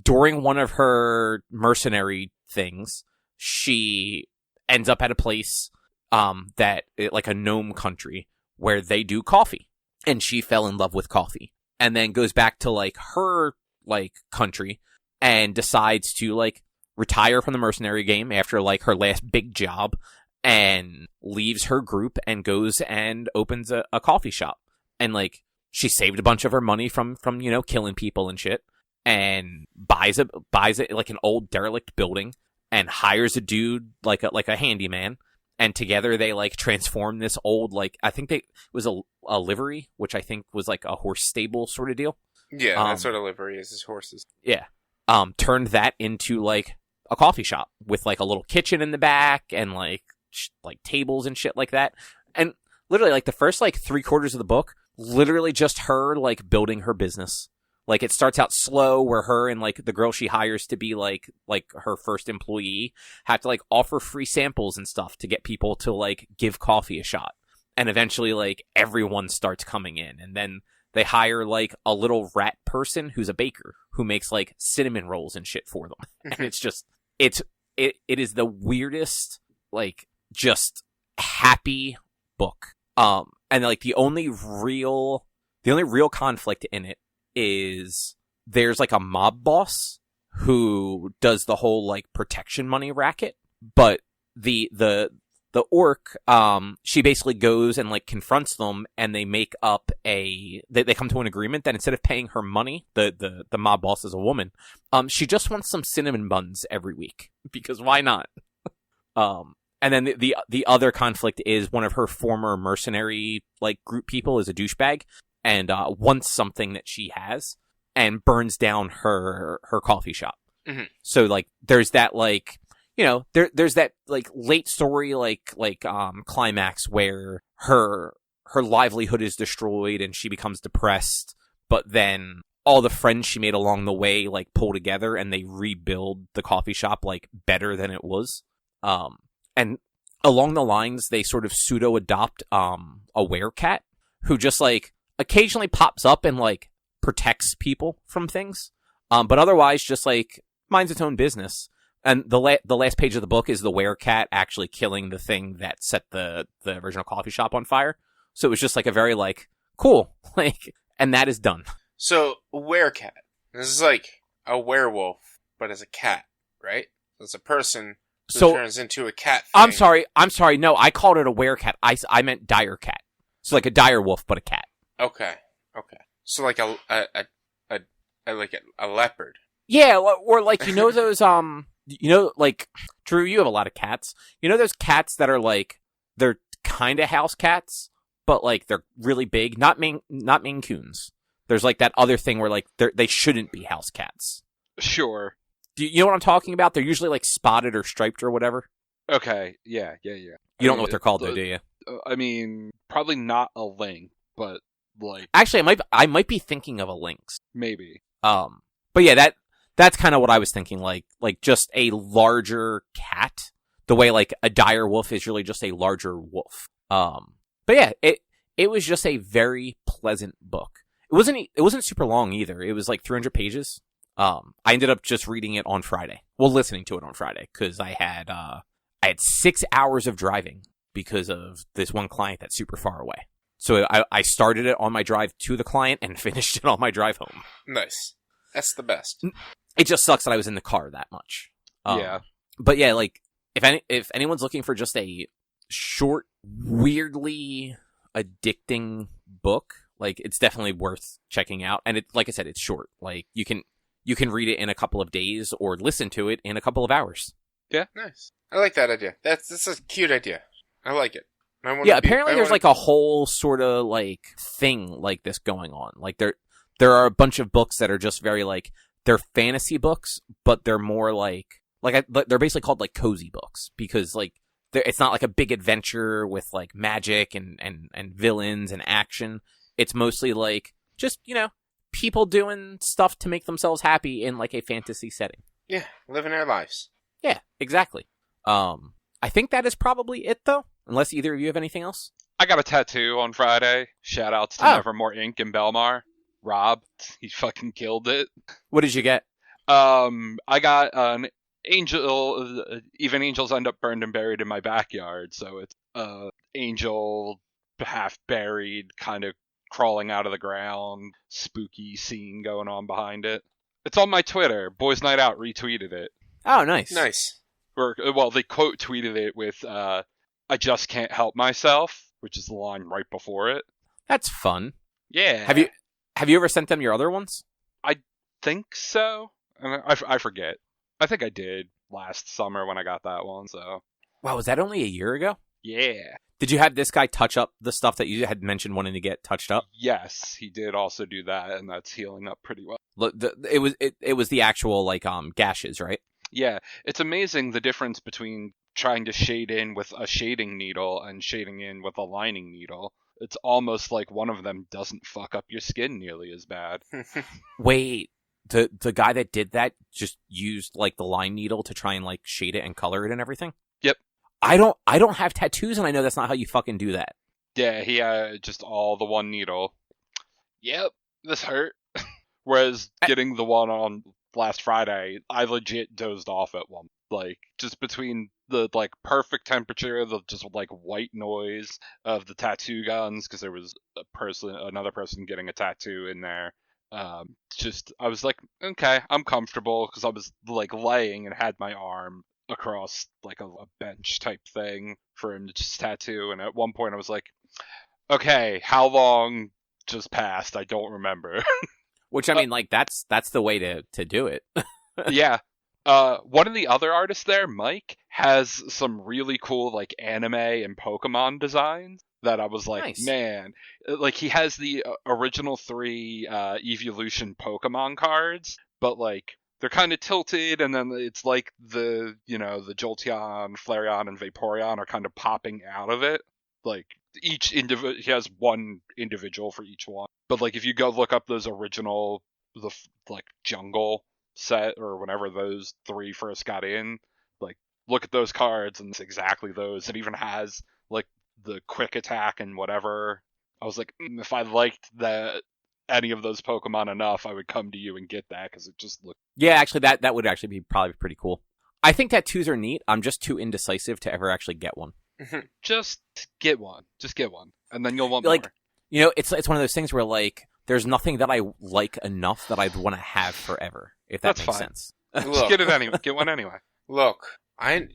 during one of her mercenary things, she ends up at a place like a gnome country where they do coffee, and she fell in love with coffee, and then goes back to like her like country and decides to like retire from the mercenary game after like her last big job, and leaves her group and goes and opens a coffee shop. And like she saved a bunch of her money from killing people and shit, and buys it like an old derelict building and hires a dude like a handyman, and together they like transform this old, like, I think it was a livery, which I think was like a horse stable sort of deal. Yeah, that's what a livery is horses. Yeah. Turned that into like a coffee shop with like a little kitchen in the back and like tables and shit like that. And literally like the first like 3/4 of the book, literally just her like building her business. Like it starts out slow where her and like the girl she hires to be like her first employee have to like offer free samples and stuff to get people to like give coffee a shot. And eventually like everyone starts coming in, and then they hire like a little rat person who's a baker who makes like cinnamon rolls and shit for them. And it's just, it is the weirdest, like just happy book. And like the only real conflict in it is there's like a mob boss who does the whole like protection money racket, but the orc, she basically goes and like confronts them, and they make up they come to an agreement that instead of paying her money, the mob boss is a woman, she just wants some cinnamon buns every week, because why not? And then the other conflict is one of her former mercenary like group people is a douchebag and wants something that she has and burns down her coffee shop. Mm-hmm. So like there's that like, there's that like late story like climax where her livelihood is destroyed and she becomes depressed, but then all the friends she made along the way like pull together and they rebuild the coffee shop like better than it was. And along the lines, they sort of pseudo adopt a werecat who just like occasionally pops up and like protects people from things, but otherwise just like minds its own business. And the last page of the book is the werecat actually killing the thing that set the original coffee shop on fire. So it was just like a very like cool like, and that is done. So werecat, this is like a werewolf, but as a cat, right? It's a person who turns into a cat thing. I'm sorry. No, I called it a werecat. I meant dire cat. So like a dire wolf, but a cat. Okay. So like a leopard. Yeah, or like those like Drew, you have a lot of cats. Those cats that are like they're kind of house cats, but like they're really big. Not Maine Coons. There's like that other thing where like they shouldn't be house cats. Sure. Do you know what I'm talking about? They're usually like spotted or striped or whatever. Okay. Yeah. You don't know what they're called though, do you? I mean, probably not a lynx, but like actually, I might be thinking of a lynx. Maybe. But yeah, that's kind of what I was thinking. Like just a larger cat, the way like a dire wolf is really just a larger wolf. But yeah, it was just a very pleasant book. It wasn't super long either. It was like 300 pages. I ended up just reading it on Friday. Well, listening to it on Friday because I had 6 hours of driving because of this one client that's super far away. So I started it on my drive to the client and finished it on my drive home. Nice. That's the best. It just sucks that I was in the car that much. Yeah. But yeah, like if anyone's looking for just a short, weirdly addicting book, like it's definitely worth checking out. And it, like I said, it's short. Like you can read it in a couple of days or listen to it in a couple of hours. Yeah. Nice. I like that idea. That's a cute idea. I like it. Yeah, apparently there's like a whole sort of like thing like this going on. Like there are a bunch of books that are just very like, they're fantasy books, but they're more like they're basically called like cozy books because like it's not like a big adventure with like magic and villains and action. It's mostly like just, people doing stuff to make themselves happy in like a fantasy setting. Yeah, living their lives. Yeah, exactly. I think that is probably it though, unless either of you have anything else. I got a tattoo on Friday. Shout outs to Nevermore Inc. in Belmar. Rob, he fucking killed it. What did you get? I got an angel. Even angels end up burned and buried in my backyard, so it's angel half buried, kind of crawling out of the ground, spooky scene going on behind it. It's on my Twitter. Boys Night Out retweeted it. Oh, nice. Nice. They quote tweeted it with "I just can't help myself," which is the line right before it. That's fun. Yeah. Have you ever sent them your other ones? I think so. I forget. I think I did last summer when I got that one. So. Wow, was that only a year ago? Yeah. Did you have this guy touch up the stuff that you had mentioned wanting to get touched up? Yes, he did also do that, and that's healing up pretty well. Look, it was the actual like gashes, right? Yeah, it's amazing the difference between trying to shade in with a shading needle and shading in with a lining needle. It's almost like one of them doesn't fuck up your skin nearly as bad. Wait, the guy that did that just used like the line needle to try and like shade it and color it and everything? Yep. I don't have tattoos, and I know that's not how you fucking do that. Yeah, he just all the one needle. Yep, this hurt. Whereas getting the one on last Friday, I legit dozed off at one. Like, just between the, like, perfect temperature, the just, like, white noise of the tattoo guns, because there was another person getting a tattoo in there. I was like, okay, I'm comfortable, because I was, like, laying and had my arm across, like, a bench type thing for him to just tattoo, and at one point I was like, okay, how long just passed? I don't remember. Which, I mean, like, that's the way to do it. Yeah. One of the other artists there, Mike, has some really cool, like, anime and Pokemon designs that I was like, nice. Man. Like, he has the original 3 Evolution Pokemon cards, but, like, they're kind of tilted, and then it's like the Jolteon, Flareon, and Vaporeon are kind of popping out of it. Like, he has one individual for each one. But, like, if you go look up those original, Jungle set, or whenever those 3 first got in, like, look at those cards, and it's exactly those. It even has, like, the quick attack and whatever. I was like, if I liked any of those Pokemon enough, I would come to you and get that, because it just looked... Yeah, actually, that would actually be probably pretty cool. I think tattoos are neat. I'm just too indecisive to ever actually get one. Just get one. And then you'll want like, more. It's one of those things where, like, there's nothing that I like enough that I'd want to have forever, if that makes sense. Just get it anyway. Get one anyway. Look, I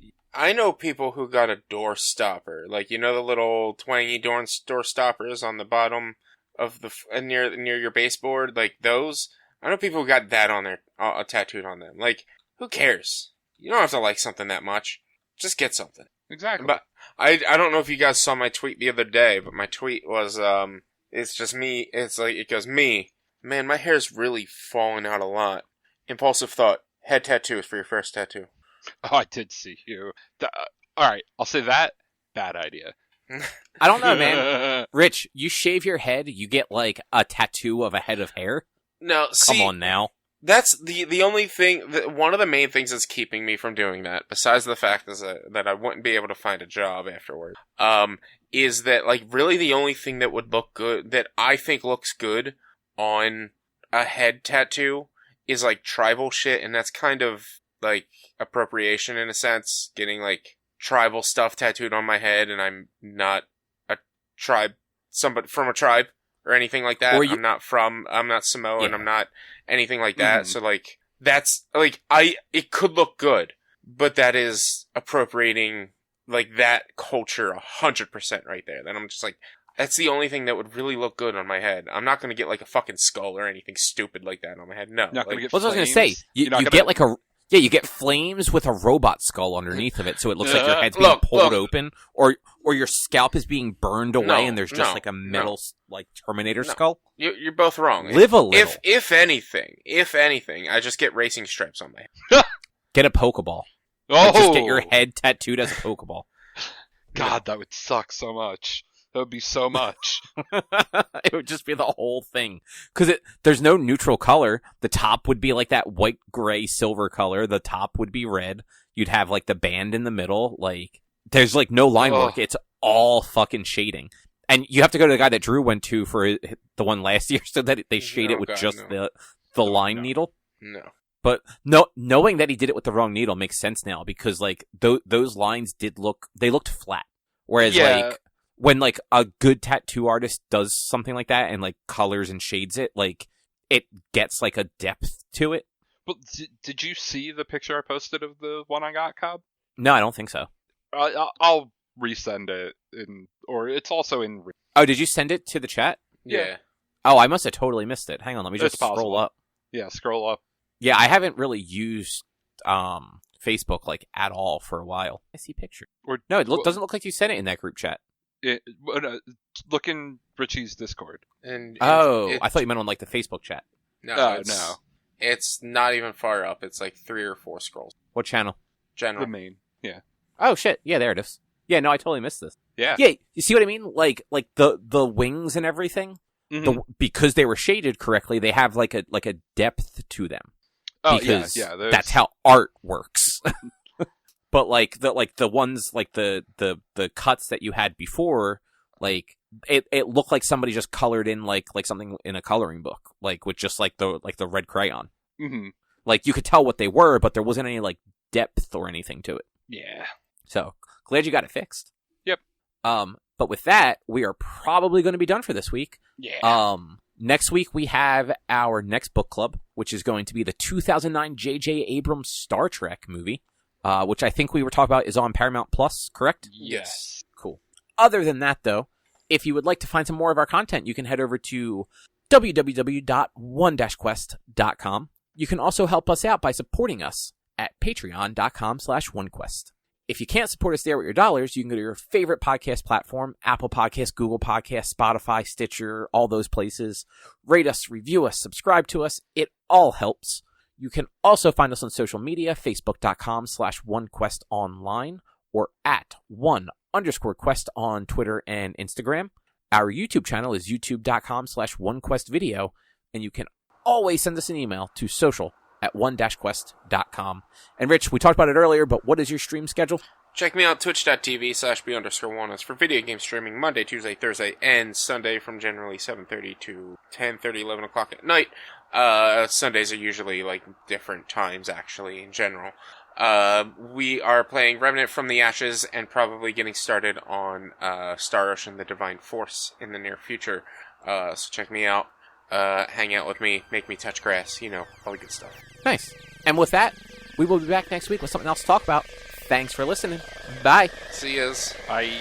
know people who got a door stopper. Like, the little twangy door stoppers on the bottom of the near your baseboard, like those. I know people who got that on their tattooed on them. Like, who cares? You don't have to like something that much. Just get something. Exactly. But I don't know if you guys saw my tweet the other day, but my tweet was it's just me. It's like, it goes, me. Man, my hair's really falling out a lot. Impulsive thought. Head tattoo is for your first tattoo. Oh, I did see you. Alright, I'll say that. Bad idea. I don't know, man. Rich, you shave your head, you get, like, a tattoo of a head of hair? No, Come on now. That's the only thing, one of the main things that's keeping me from doing that, besides the fact is that I wouldn't be able to find a job afterward, is that, like, really the only thing that would look good, that I think looks good on a head tattoo is, like, tribal shit, and that's kind of, like, appropriation in a sense, getting, like, tribal stuff tattooed on my head, and I'm not somebody from a tribe or anything like that. I'm not Samoan, I'm not anything like that. So, like, that's, like, it could look good, but that is appropriating, like, that culture 100% right there. Then I'm just like, that's the only thing that would really look good on my head. I'm not going to get, like, a fucking skull or anything stupid like that on my head. No. Not gonna get what was I was going to say? You Yeah, you get flames with a robot skull underneath of it, so it looks like your head's being pulled open, or your scalp is being burned away, and there's just like a metal, like Terminator skull. You're both wrong. Live a little. If anything, I just get racing stripes on my head. Get a Pokeball. Oh, Just get your head tattooed as a Pokeball. God, that would suck so much. That would be so much. It would just be the whole thing. Because there's no neutral color. The top would be like that white, gray, silver color. The top would be red. You'd have like the band in the middle. Like, there's like no line work. It's all fucking shading. And you have to go to the guy that Drew went to for the one last year so that they shade it with the line needle. No. But knowing that he did it with the wrong needle makes sense now because like those lines looked flat. Whereas like when like a good tattoo artist does something like that and like colors and shades it, like it gets like a depth to it. But did you see the picture I posted of the one I got, Cobb? No, I don't think so. I'll resend it, or it's also in. Oh, did you send it to the chat? Yeah. Oh, I must have totally missed it. Hang on, let me just It's possible. scroll up. Yeah, scroll up. Yeah, I haven't really used Facebook like at all for a while. I see picture. No, it doesn't look like you sent it in that group chat. Look in Richie's Discord. I thought you meant on like the Facebook chat. No. It's not even far up. It's like 3 or 4 scrolls. What channel? General. The main. Yeah. Oh shit! Yeah, there it is. Yeah, no, I totally missed this. Yeah. Yeah, you see what I mean? Like the wings and everything. Mm-hmm. Because they were shaded correctly, they have like a depth to them. Oh because yeah. That's how art works. But like the ones like the cuts that you had before, like it looked like somebody just colored in like something in a coloring book, like with just like the red crayon. Mm-hmm. Like you could tell what they were, but there wasn't any like depth or anything to it. Yeah. So glad you got it fixed. Yep. But with that, we are probably going to be done for this week. Yeah. Next week we have our next book club, which is going to be the 2009 JJ Abrams Star Trek movie, which I think we were talking about is on Paramount Plus, correct? Yes. Cool. Other than that, though, if you would like to find some more of our content, you can head over to www.one-quest.com. You can also help us out by supporting us at patreon.com/onequest. If you can't support us there with your dollars, you can go to your favorite podcast platform, Apple Podcasts, Google Podcasts, Spotify, Stitcher, all those places. Rate us, review us, subscribe to us. It all helps. You can also find us on social media, facebook.com/onequestonline or at @1_quest on Twitter and Instagram. Our YouTube channel is youtube.com/onequestvideo, and you can always send us an email to social@one-quest.com. And Rich, we talked about it earlier, but what is your stream schedule? Check me out, twitch.tv/b_1 for video game streaming Monday, Tuesday, Thursday, and Sunday from generally 7:30 to 10:30, 11 o'clock at night. Sundays are usually like different times, actually, in general. We are playing Remnant from the Ashes and probably getting started on Star Ocean: The Divine Force in the near future. So check me out. Hang out with me, make me touch grass, all the good stuff. Nice. And with that, we will be back next week with something else to talk about. Thanks for listening. Bye. See yous. Bye.